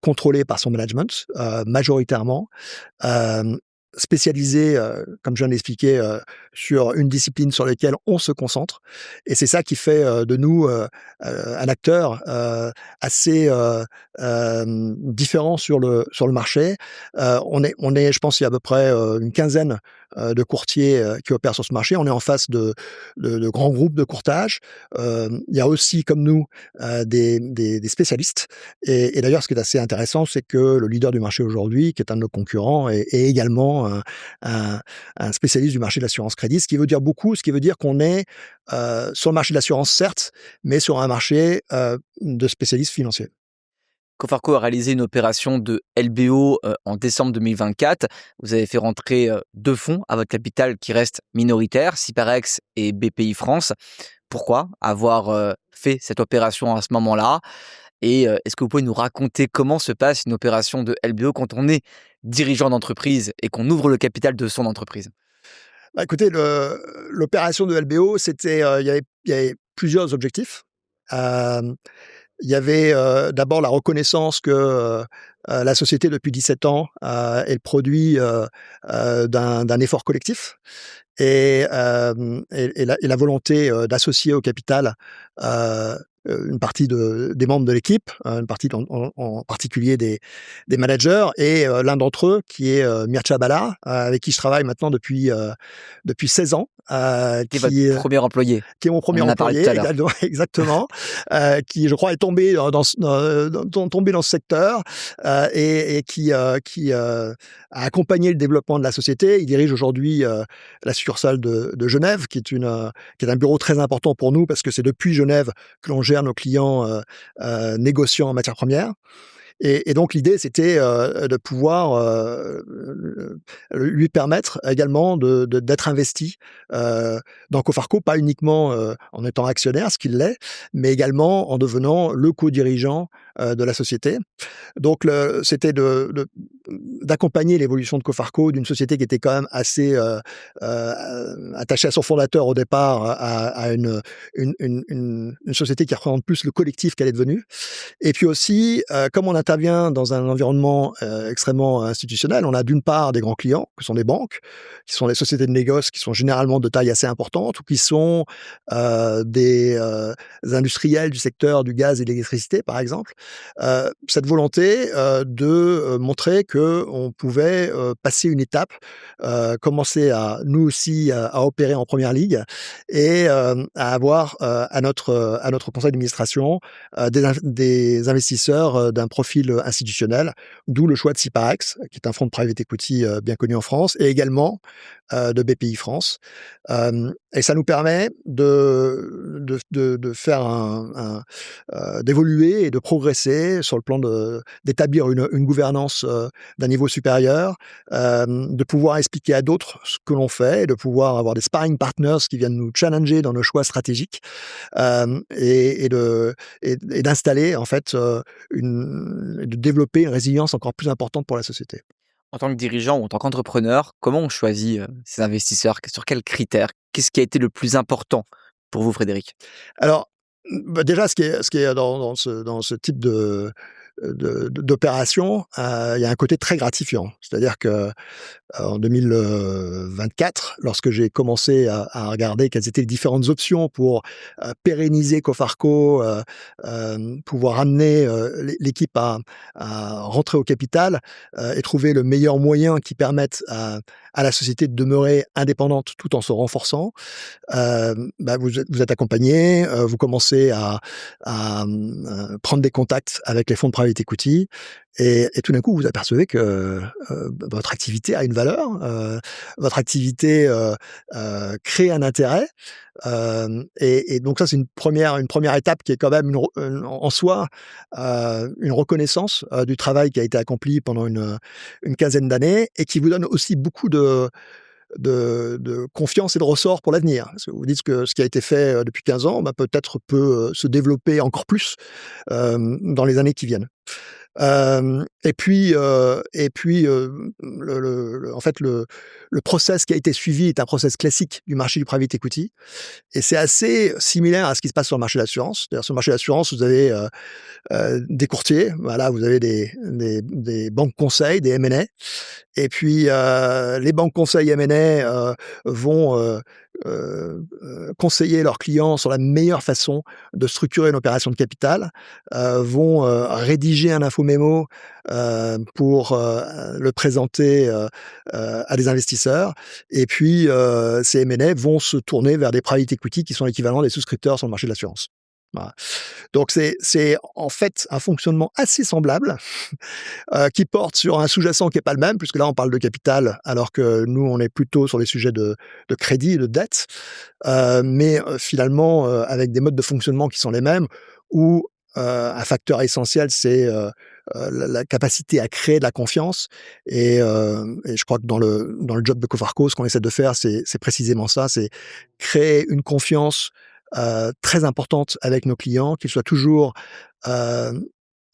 contrôlée par son management majoritairement, spécialisé, comme je viens d'expliquer, sur une discipline sur laquelle on se concentre. Et c'est ça qui fait de nous un acteur assez différent sur le marché. On est, je pense, il y a à peu près une quinzaine de courtiers qui opèrent sur ce marché. On est en face de grands groupes de courtage. Il y a aussi, comme nous, des spécialistes. Et d'ailleurs, ce qui est assez intéressant, c'est que le leader du marché aujourd'hui, qui est un de nos concurrents, est également un spécialiste du marché de l'assurance crédit, ce qui veut dire beaucoup, ce qui veut dire qu'on est sur le marché de l'assurance, certes, mais sur un marché de spécialistes financiers. Cofarco a réalisé une opération de LBO en décembre 2024. Vous avez fait rentrer 2 fonds à votre capital qui restent minoritaires, Syparex et BPI France. Pourquoi avoir fait cette opération à ce moment-là? Et est-ce que vous pouvez nous raconter comment se passe une opération de LBO quand on est dirigeant d'entreprise et qu'on ouvre le capital de son entreprise? Bah, écoutez, l'opération de LBO, c'était, il y avait plusieurs objectifs. Hem, il y avait, d'abord la reconnaissance que, la société depuis 17 ans, est le produit, d'un effort collectif et la volonté, d'associer au capital, heu, une partie des membres de l'équipe, une partie en particulier des managers et l'un d'entre eux qui est, Mircea Bala, avec qui je travaille maintenant depuis 16 ans, Qui est votre premier employé? qui est mon On premier en a parlé employé, tout à l'heure. exactement, qui je crois est tombé tombé dans ce secteur, et qui a accompagné le développement de la société. Il dirige aujourd'hui la succursale de Genève, qui est un bureau très important pour nous parce que c'est depuis Genève que l'on gère nos clients négociants en matières premières. Et donc l'idée, c'était de pouvoir lui permettre également d'être investi dans Cofarco, pas uniquement en étant actionnaire, ce qu'il l'est, mais également en devenant le co-dirigeant de la société. Donc c'était d'accompagner l'évolution de Cofarco, d'une société qui était quand même assez attachée à son fondateur au départ, à une société qui représente plus le collectif qu'elle est devenue. Et puis aussi, comme on intervient dans un environnement extrêmement institutionnel, on a d'une part des grands clients, qui sont des banques, qui sont des sociétés de négoce, qui sont généralement de taille assez importante, ou qui sont des industriels du secteur du gaz et de l'électricité, par exemple. Cette volonté de montrer qu'on pouvait passer une étape, commencer à, nous aussi, à opérer en première ligue et à avoir à notre conseil d'administration des investisseurs d'un profil institutionnel, d'où le choix de Syparex, qui est un fonds de private equity bien connu en France, et également de BPI France. Et ça nous permet de faire d'évoluer et de progresser sur le plan d'établir une gouvernance d'un niveau supérieur, de pouvoir expliquer à d'autres ce que l'on fait, et de pouvoir avoir des sparring partners qui viennent nous challenger dans nos choix stratégiques, et d'installer en fait de développer une résilience encore plus importante pour la société. En tant que dirigeant ou en tant qu'entrepreneur, comment on choisit ses investisseurs? Sur quels critères? Qu'est-ce qui a été le plus important pour vous, Frédéric? Alors, bah, déjà, ce qui est dans ce type d'opération, il y a un côté très gratifiant. C'est-à-dire que en 2024, lorsque j'ai commencé à regarder quelles étaient les différentes options pour pérenniser Cofarco, pouvoir amener l'équipe à rentrer au capital, et trouver le meilleur moyen qui permette à la société de demeurer indépendante tout en se renforçant, bah, vous êtes accompagné, vous commencez à prendre des contacts avec les fonds de private equity, et tout d'un coup, vous apercevez que votre activité a une valeur, votre activité crée un intérêt, et donc ça, c'est une première étape qui est quand même en soi une reconnaissance du travail qui a été accompli pendant une quinzaine d'années, et qui vous donne aussi beaucoup de confiance et de ressort pour l'avenir. Parce que vous dites que ce qui a été fait depuis 15 ans, bah, peut-être peut se développer encore plus dans les années qui viennent. En fait, le process qui a été suivi est un process classique du marché du private equity, et c'est assez similaire à ce qui se passe sur le marché de l'assurance. C'est-à-dire, sur le marché de l'assurance, vous avez des courtiers, voilà, vous avez des banques conseils, des M&A, et puis les banques conseils M&A vont conseiller leurs clients sur la meilleure façon de structurer une opération de capital, vont rédiger un infomémo pour le présenter à des investisseurs. Et puis, ces M&A vont se tourner vers des private equity qui sont l'équivalent des souscripteurs sur le marché de l'assurance. Voilà. Donc c'est en fait un fonctionnement assez semblable qui porte sur un sous-jacent qui est pas le même, puisque là on parle de capital, alors que nous on est plutôt sur les sujets de crédit et de dette, mais finalement avec des modes de fonctionnement qui sont les mêmes, où un facteur essentiel c'est la capacité à créer de la confiance, et je crois que dans le job de Cofarco, ce qu'on essaie de faire, c'est précisément ça, c'est créer une confiance très importante avec nos clients, qu'ils soient toujours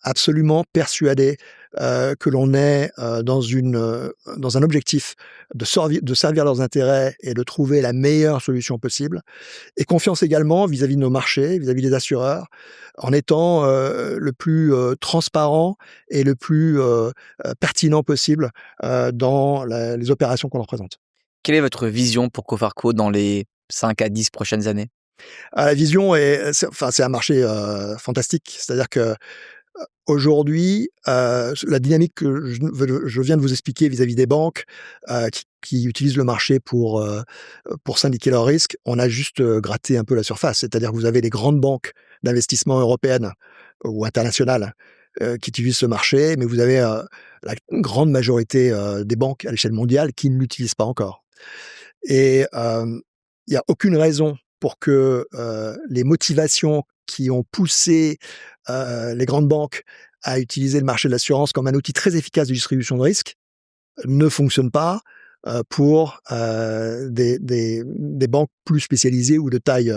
absolument persuadés que l'on est dans un objectif de servir leurs intérêts et de trouver la meilleure solution possible, et confiance également vis-à-vis de nos marchés, vis-à-vis des assureurs, en étant le plus transparent et le plus pertinent possible dans les opérations qu'on leur présente. Quelle est votre vision pour Cofarco dans les 5 à 10 prochaines années? La vision c'est un marché fantastique. C'est-à-dire que aujourd'hui, la dynamique que je viens de vous expliquer vis-à-vis des banques qui utilisent le marché pour syndiquer leurs risques, on a juste gratté un peu la surface. C'est-à-dire que vous avez les grandes banques d'investissement européennes ou internationales qui utilisent ce marché, mais vous avez la grande majorité des banques à l'échelle mondiale qui ne l'utilisent pas encore. Et il n'y a aucune raison pour que les motivations qui ont poussé les grandes banques à utiliser le marché de l'assurance comme un outil très efficace de distribution de risques ne fonctionnent pas pour des banques plus spécialisées ou de taille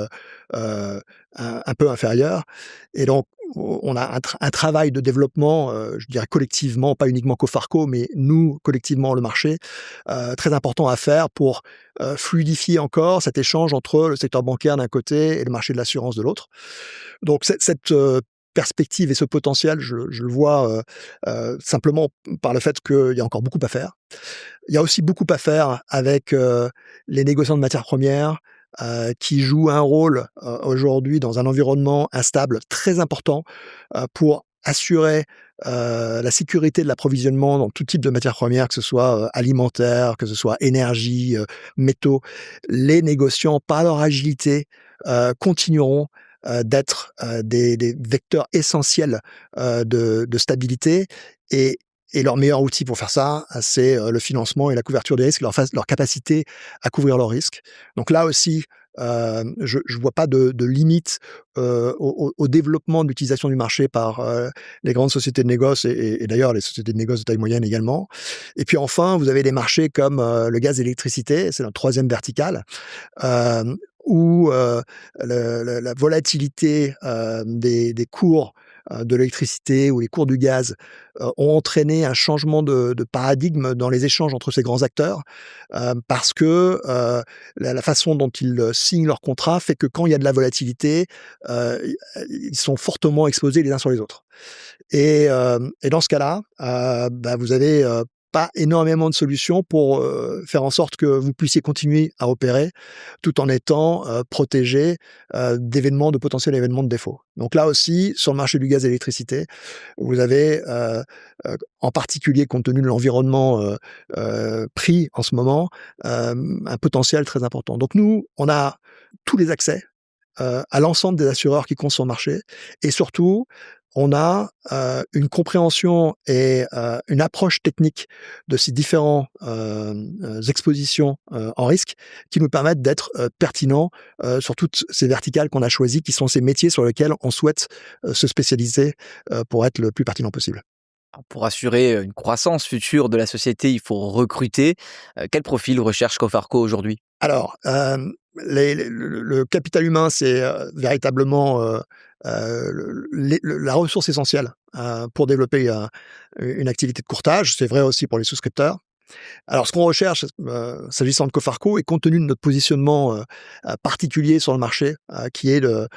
un peu inférieure. Et donc, on a un travail de développement, je dirais collectivement, pas uniquement Cofarco, mais nous, collectivement, le marché, très important à faire pour fluidifier encore cet échange entre le secteur bancaire d'un côté et le marché de l'assurance de l'autre. Donc, cette perspective et ce potentiel, je le vois simplement par le fait qu'il y a encore beaucoup à faire. Il y a aussi beaucoup à faire avec les négociants de matières premières qui jouent un rôle aujourd'hui dans un environnement instable très important pour assurer la sécurité de l'approvisionnement dans tout type de matières premières, que ce soit alimentaire, que ce soit énergie, métaux. Les négociants, par leur agilité, continueront d'être des vecteurs essentiels de stabilité, et leur meilleur outil pour faire ça, c'est le financement et la couverture des risques, leur capacité à couvrir leurs risques. Donc là aussi, je ne vois pas de limite au développement de l'utilisation du marché par les grandes sociétés de négoce et d'ailleurs les sociétés de négoce de taille moyenne également. Et puis enfin, vous avez des marchés comme le gaz et l'électricité, c'est notre troisième verticale, où la volatilité des cours de l'électricité ou les cours du gaz ont entraîné un changement de paradigme dans les échanges entre ces grands acteurs, parce que la façon dont ils signent leurs contrats fait que quand il y a de la volatilité, ils sont fortement exposés les uns sur les autres. Et dans ce cas-là, vous avez pas énormément de solutions pour faire en sorte que vous puissiez continuer à opérer tout en étant protégé de potentiels événements de défaut. Donc là aussi, sur le marché du gaz et de l'électricité, vous avez en particulier compte tenu de l'environnement pris en ce moment, un potentiel très important. Donc nous, on a tous les accès à l'ensemble des assureurs qui comptent sur le marché, et surtout, on a une compréhension et une approche technique de ces différents expositions en risque qui nous permettent d'être pertinents sur toutes ces verticales qu'on a choisies, qui sont ces métiers sur lesquels on souhaite se spécialiser pour être le plus pertinent possible. Alors, pour assurer une croissance future de la société, il faut recruter. Quel profil recherche Cofarco aujourd'hui? Alors, le capital humain, c'est véritablement la ressource essentielle pour développer une activité de courtage. C'est vrai aussi pour les souscripteurs. Alors, ce qu'on recherche, s'agissant de Cofarco et compte tenu de notre positionnement, particulier sur le marché, qui est de,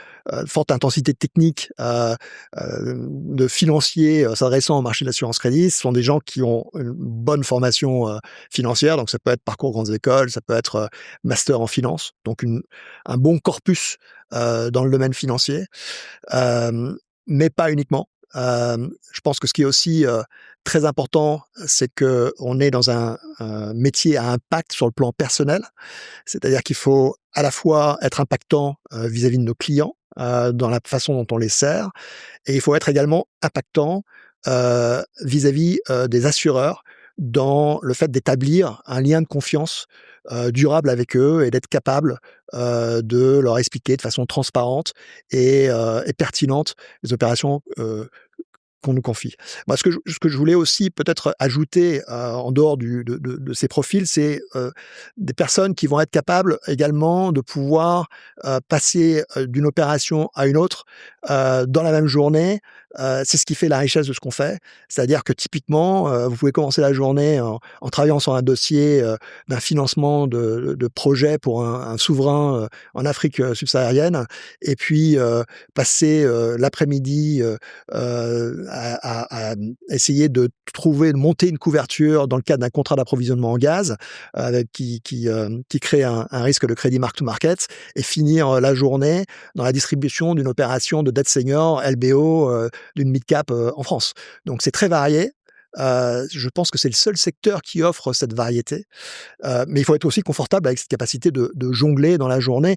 forte intensité technique, de financiers, s'adressant au marché de l'assurance crédit, ce sont des gens qui ont une bonne formation, financière. Donc ça peut être parcours grandes écoles, ça peut être, master en finance, donc un bon corpus, dans le domaine financier, mais pas uniquement. Je pense que ce qui est aussi, très important, c'est qu'on est dans un métier à impact sur le plan personnel. C'est-à-dire qu'il faut à la fois être impactant, vis-à-vis de nos clients, dans la façon dont on les sert, et il faut être également impactant, vis-à-vis, des assureurs dans le fait d'établir un lien de confiance, durable avec eux et d'être capable, de leur expliquer de façon transparente et pertinente les opérations, qu'on nous confie. Moi, ce que je voulais aussi peut-être ajouter, en dehors de ces profils, c'est, des personnes qui vont être capables également de pouvoir, passer, d'une opération à une autre, dans la même journée. C'est ce qui fait la richesse de ce qu'on fait. C'est-à-dire que typiquement, vous pouvez commencer la journée en travaillant sur un dossier, d'un financement de projet pour un souverain, en Afrique, subsaharienne, et puis, passer, l'après-midi, à essayer de monter une couverture dans le cadre d'un contrat d'approvisionnement en gaz, avec qui crée un risque de crédit mark to market, et finir, la journée dans la distribution d'une opération de dette senior LBO, d'une mid-cap, en France. Donc c'est très varié. Je pense que c'est le seul secteur qui offre cette variété. Mais il faut être aussi confortable avec cette capacité de jongler dans la journée.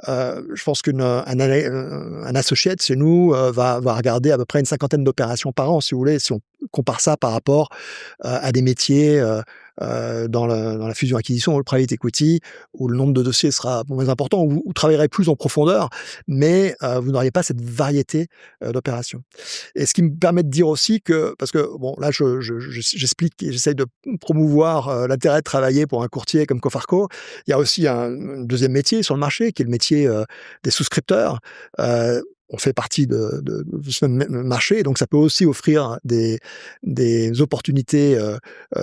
Je pense un associate chez nous, va regarder à peu près une cinquantaine d'opérations par an, si vous voulez, si on compare ça par rapport, à des métiers, dans la fusion-acquisition ou le private equity, où le nombre de dossiers sera moins important, où vous travaillerez plus en profondeur, mais vous n'auriez pas cette variété, d'opérations. Et ce qui me permet de dire aussi que, parce que bon, là, j'explique et j'essaye de promouvoir, l'intérêt de travailler pour un courtier comme Cofarco. Il y a aussi un deuxième métier sur le marché, qui est le métier, des souscripteurs. On fait partie de ce même marché, donc ça peut aussi offrir des opportunités,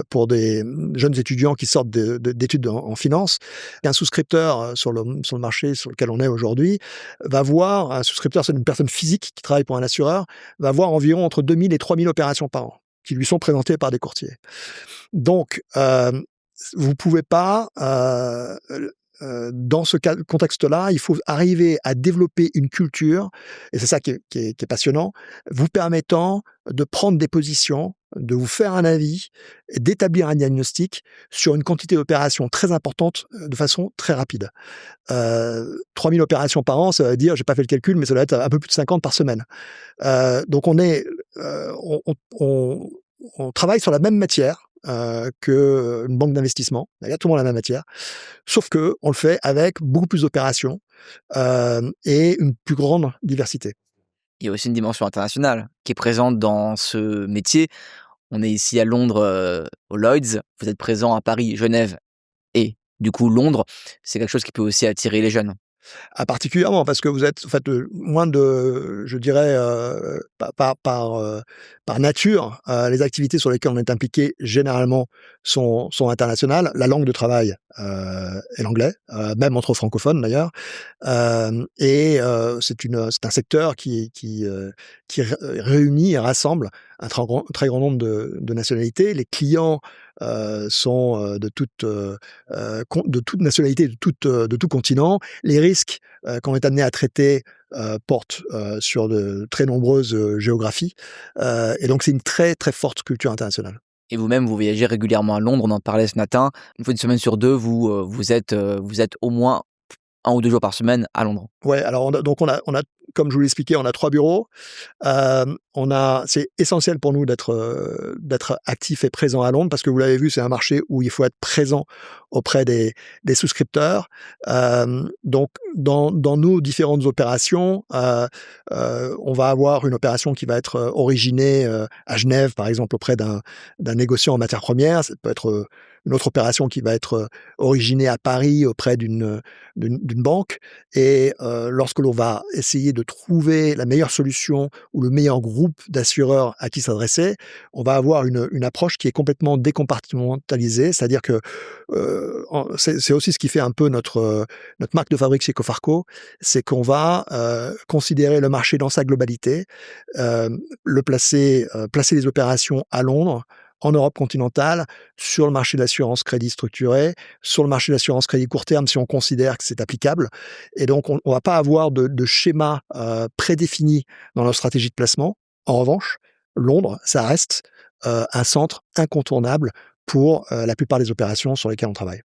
pour des jeunes étudiants qui sortent d'études en finance. Un souscripteur, sur le marché sur lequel on est aujourd'hui, va voir un souscripteur, c'est une personne physique qui travaille pour un assureur, va voir environ entre 2 000 et 3 000 opérations par an, qui lui sont présentées par des courtiers. Donc, vous pouvez pas, dans ce contexte-là, il faut arriver à développer une culture, et c'est ça qui est passionnant, vous permettant de prendre des positions, de vous faire un avis, et d'établir un diagnostic sur une quantité d'opérations très importante, de façon très rapide. 3 000 opérations par an, ça veut dire, j'ai pas fait le calcul, mais ça doit être un peu plus de 50 par semaine. Donc on travaille sur la même matière, qu'une banque d'investissement, exactement la même matière, sauf que on le fait avec beaucoup plus d'opérations, et une plus grande diversité. Il y a aussi une dimension internationale qui est présente dans ce métier. On est ici à Londres, au Lloyds. Vous êtes présent à Paris, Genève et du coup Londres. C'est quelque chose qui peut aussi attirer les jeunes. Ah, particulièrement parce que vous êtes en fait, moins de, je dirais, par nature, les activités sur lesquelles on est impliqué généralement sont internationales. La langue de travail, est l'anglais, même entre francophones d'ailleurs. C'est un secteur qui réunit et rassemble un très grand nombre de nationalités. Les clients, sont, de toute nationalité, de tout continent. Les risques, qu'on est amené à traiter, portent, sur de très nombreuses, géographies, et donc c'est une très, très forte culture internationale. Et vous-même, vous voyagez régulièrement à Londres, on en parlait ce matin. Une fois une semaine sur deux, vous êtes au moins 1 ou 2 jours par semaine à Londres. Ouais, alors on a comme je vous l'ai expliqué, on a 3 bureaux. C'est essentiel pour nous d'être actifs et présents à Londres parce que vous l'avez vu, c'est un marché où il faut être présent auprès des souscripteurs. Donc dans nos différentes opérations, on va avoir une opération qui va être, originée, à Genève, par exemple, auprès d'un négociant en matières premières. Ça peut être, une autre opération qui va être originée à Paris auprès d'une banque. Et lorsque l'on va essayer de trouver la meilleure solution ou le meilleur groupe d'assureurs à qui s'adresser, on va avoir une approche qui est complètement décompartimentalisée, c'est-à-dire que c'est aussi ce qui fait un peu notre marque de fabrique chez Cofarco, c'est qu'on va considérer le marché dans sa globalité, placer les opérations à Londres, en Europe continentale, sur le marché de l'assurance crédit structuré, sur le marché de l'assurance crédit court terme si on considère que c'est applicable. Et donc, on va pas avoir de schéma prédéfini dans notre stratégie de placement. En revanche, Londres, ça reste un centre incontournable pour la plupart des opérations sur lesquelles on travaille.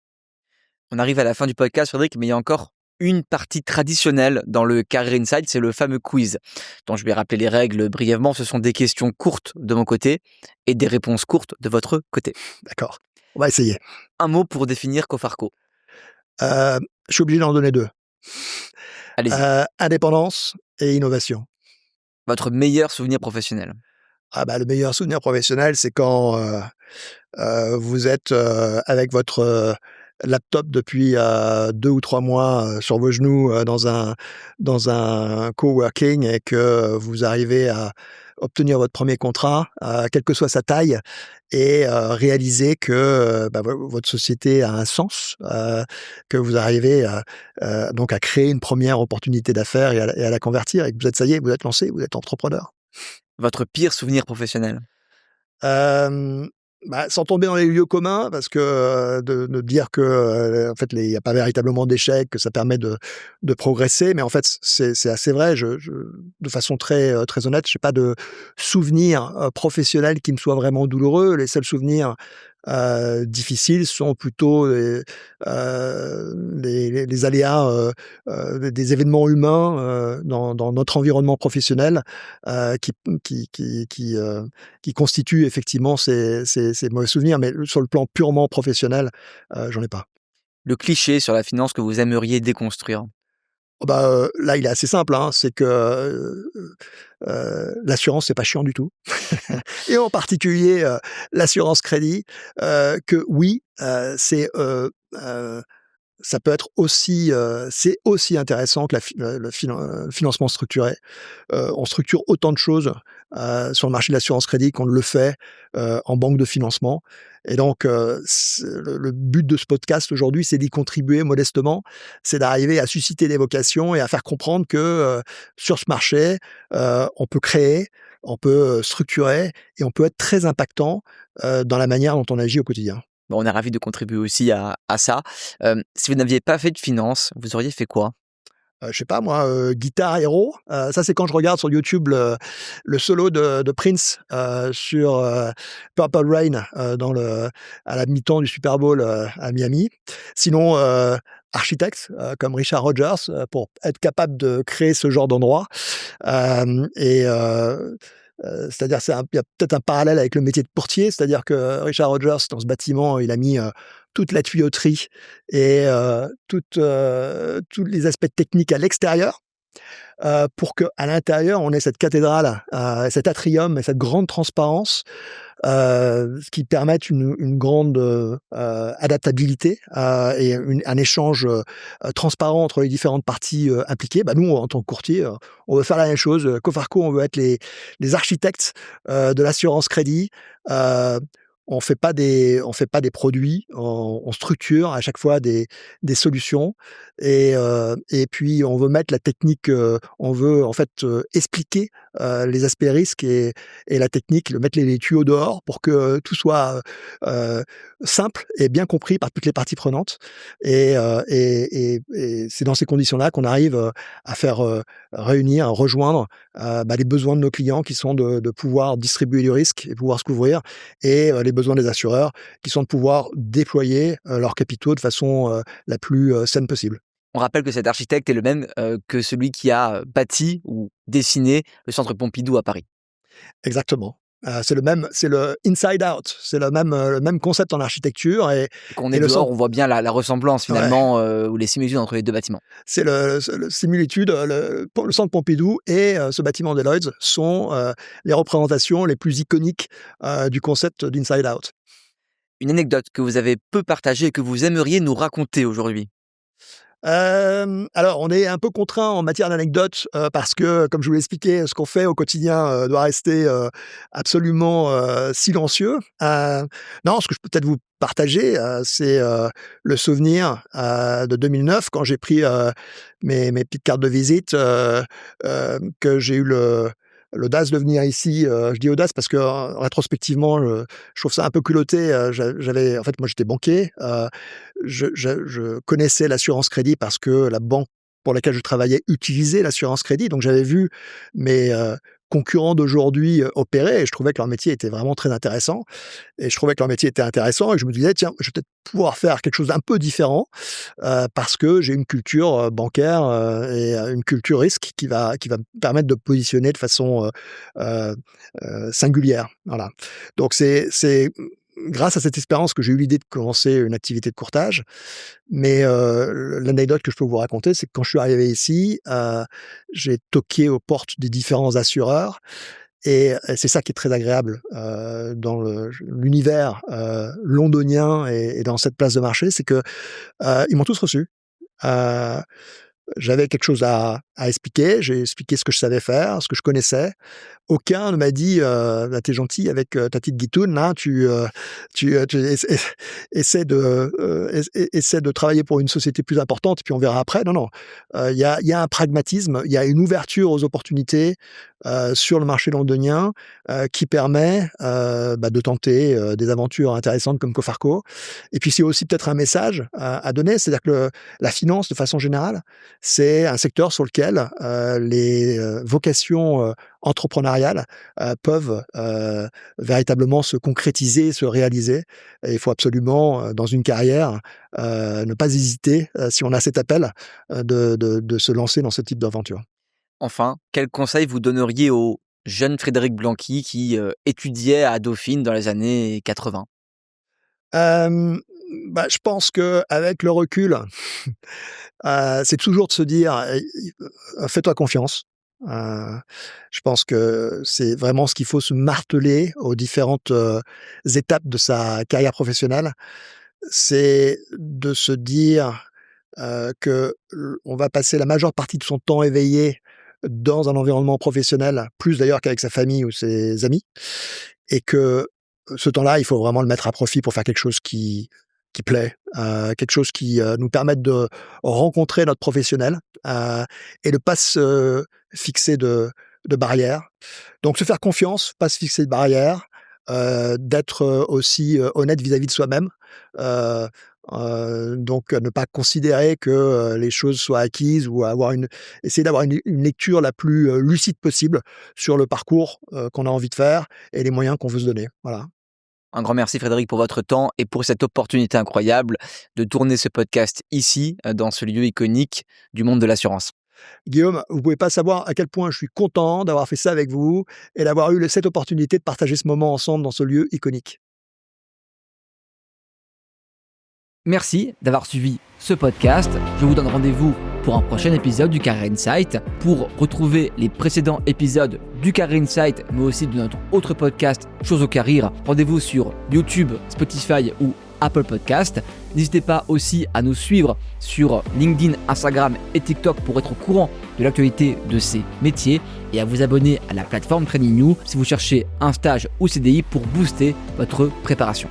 On arrive à la fin du podcast, Frédéric, mais il y a encore une partie traditionnelle dans le Career Insight, c'est le fameux quiz, dont je vais rappeler les règles brièvement. Ce sont des questions courtes de mon côté et des réponses courtes de votre côté. D'accord, on va essayer. Un mot pour définir Cofarco. Je suis obligé d'en donner 2. Allez-y. Indépendance et innovation. Votre meilleur souvenir professionnel. Le meilleur souvenir professionnel, c'est quand vous êtes avec votre laptop depuis 2 ou 3 mois sur vos genoux dans un coworking et que vous arrivez à obtenir votre premier contrat, quelle que soit sa taille, et réaliser que votre société a un sens, que vous arrivez donc à créer une première opportunité d'affaires et à la convertir, et que vous êtes, ça y est, vous êtes lancé, vous êtes entrepreneur. Votre pire souvenir professionnel. Sans tomber dans les lieux communs, parce que de dire que en fait il y a pas véritablement d'échec, que ça permet de progresser, mais en fait c'est assez vrai. Je de façon très honnête, j'ai pas de souvenirs professionnels qui me soient vraiment douloureux. Les seuls souvenirs difficiles sont plutôt les aléas des événements humains dans notre environnement professionnel qui constituent effectivement ces mauvais souvenirs, mais sur le plan purement professionnel, j'en ai pas. Le cliché sur la finance que vous aimeriez déconstruire. Là, il est assez simple, hein, c'est que l'assurance, c'est pas chiant du tout. Et en particulier, l'assurance crédit, que oui, ça peut être aussi, c'est aussi intéressant que le financement structuré. On structure autant de choses sur le marché de l'assurance crédit qu'on ne le fait en banque de financement. Et donc, le but de ce podcast aujourd'hui, c'est d'y contribuer modestement. C'est d'arriver à susciter des vocations et à faire comprendre que sur ce marché, on peut créer, on peut structurer et on peut être très impactant dans la manière dont on agit au quotidien. Bon, on est ravis de contribuer aussi à ça. Si vous n'aviez pas fait de finance, vous auriez fait quoi? Je sais pas moi, Guitar Hero, ça c'est quand je regarde sur YouTube le solo de Prince sur Purple Rain à la mi-temps du Super Bowl à Miami. Sinon, architecte comme Richard Rogers pour être capable de créer ce genre d'endroit. C'est-à-dire il y a peut-être un parallèle avec le métier de portier, c'est-à-dire que Richard Rogers, dans ce bâtiment, il a mis toute la tuyauterie et tous les aspects techniques à l'extérieur, pour qu'à l'intérieur, on ait cette cathédrale, cet atrium et cette grande transparence, ce qui permettent une grande adaptabilité et un échange transparent entre les différentes parties impliquées. Nous, en tant que courtier, on veut faire la même chose. Cofarco, on veut être les architectes de l'assurance crédit. On fait pas des produits, on structure à chaque fois des solutions et puis on veut mettre la technique, on veut en fait expliquer les aspects risques et la technique, mettre les tuyaux dehors pour que tout soit simple et bien compris par toutes les parties prenantes. Et c'est dans ces conditions-là qu'on arrive à faire réunir, à rejoindre les besoins de nos clients qui sont de pouvoir distribuer du risque et pouvoir se couvrir, et les besoins des assureurs qui sont de pouvoir déployer leurs capitaux de façon la plus saine possible. On rappelle que cet architecte est le même que celui qui a bâti ou dessiné le centre Pompidou à Paris. Exactement. C'est le inside out, c'est le même concept en architecture et Quand on est dehors, on voit bien la ressemblance finalement, ou les similitudes entre les deux bâtiments. C'est le similitude, le centre Pompidou et ce bâtiment des Lloyds sont les représentations les plus iconiques du concept d'inside out. une anecdote que vous avez peu partagée et que vous aimeriez nous raconter aujourd'hui? Alors on est un peu contraint en matière d'anecdotes, parce que, comme je vous l'ai expliqué, ce qu'on fait au quotidien, doit rester, absolument, silencieux. Non, ce que je peux peut-être vous partager, c'est, le souvenir, de 2009 quand j'ai pris, mes petites cartes de visite, que j'ai eu l'audace de venir ici. Je dis audace parce que, rétrospectivement, je trouve ça un peu culotté. J'avais en fait, moi, j'étais banquier. Je connaissais l'assurance crédit parce que la banque pour laquelle je travaillais utilisait l'assurance crédit. Donc j'avais vu mes, concurrents d'aujourd'hui, opérer et je trouvais que leur métier était vraiment très intéressant et je trouvais que leur métier était intéressant et je me disais: «Tiens, je vais peut-être pouvoir faire quelque chose d'un peu différent, parce que j'ai une culture, bancaire, et une culture risque qui va me permettre de positionner de façon, singulière». Voilà. Donc c'est grâce à cette expérience que j'ai eu l'idée de commencer une activité de courtage. Mais, l'anecdote que je peux vous raconter, c'est que quand je suis arrivé ici, j'ai toqué aux portes des différents assureurs et c'est ça qui est très agréable, dans l'univers, londonien et dans cette place de marché, c'est que, ils m'ont tous reçu. Heu, J'avais quelque chose à expliquer, j'ai expliqué ce que je savais faire, ce que je connaissais. Aucun ne m'a dit, «Bah, tu gentil avec, ta petite guitoune là, tu essaies de, essaie de travailler pour une société plus importante et puis on verra après». Non, non, il y a un pragmatisme, il y a une ouverture aux opportunités, sur le marché londonien, qui permet, de tenter, des aventures intéressantes comme Cofarco et puis c'est aussi peut-être un message à donner, c'est-à-dire que la finance de façon générale, c'est un secteur sur lequel, les, vocations, entrepreneuriales, peuvent, véritablement se concrétiser, se réaliser et il faut absolument, dans une carrière, ne pas hésiter, si on a cet appel, de se lancer dans ce type d'aventure. Enfin, quel conseil vous donneriez au jeune Frédéric Blanqui qui, étudiait à Dauphine dans les années 80? Hem, je pense qu'avec le recul, c'est toujours de se dire, «Fais-toi confiance». Heu, je pense que c'est vraiment ce qu'il faut se marteler aux différentes, étapes de sa carrière professionnelle. C'est de se dire, que on va passer la majeure partie de son temps éveillé dans un environnement professionnel, plus d'ailleurs qu'avec sa famille ou ses amis et que, ce temps-là, il faut vraiment le mettre à profit pour faire quelque chose qui plaît, quelque chose qui, nous permette de rencontrer notre professionnel, et de pas se fixer de barrières. Donc se faire confiance, pas se fixer de barrières, d'être, aussi, honnête vis-à-vis de soi-même, heu donc ne pas considérer que, les choses soient acquises ou essayer d'avoir une lecture la plus, lucide possible sur le parcours, qu'on a envie de faire et les moyens qu'on veut se donner. Voilà. Un grand merci Frédéric pour votre temps et pour cette opportunité incroyable de tourner ce podcast ici, dans ce lieu iconique du monde de l'assurance. Guillaume, vous pouvez pas savoir à quel point je suis content d'avoir fait ça avec vous et d'avoir eu cette opportunité de partager ce moment ensemble dans ce lieu iconique. Merci d'avoir suivi ce podcast. Je vous donne rendez-vous pour un prochain épisode du Career Insight. Pour retrouver les précédents épisodes du Career Insight, mais aussi de notre autre podcast, Chose au Career, rendez-vous sur YouTube, Spotify ou Apple Podcast. N'hésitez pas aussi à nous suivre sur LinkedIn, Instagram et TikTok pour être au courant de l'actualité de ces métiers et à vous abonner à la plateforme TrainingNew si vous cherchez un stage ou CDI pour booster votre préparation.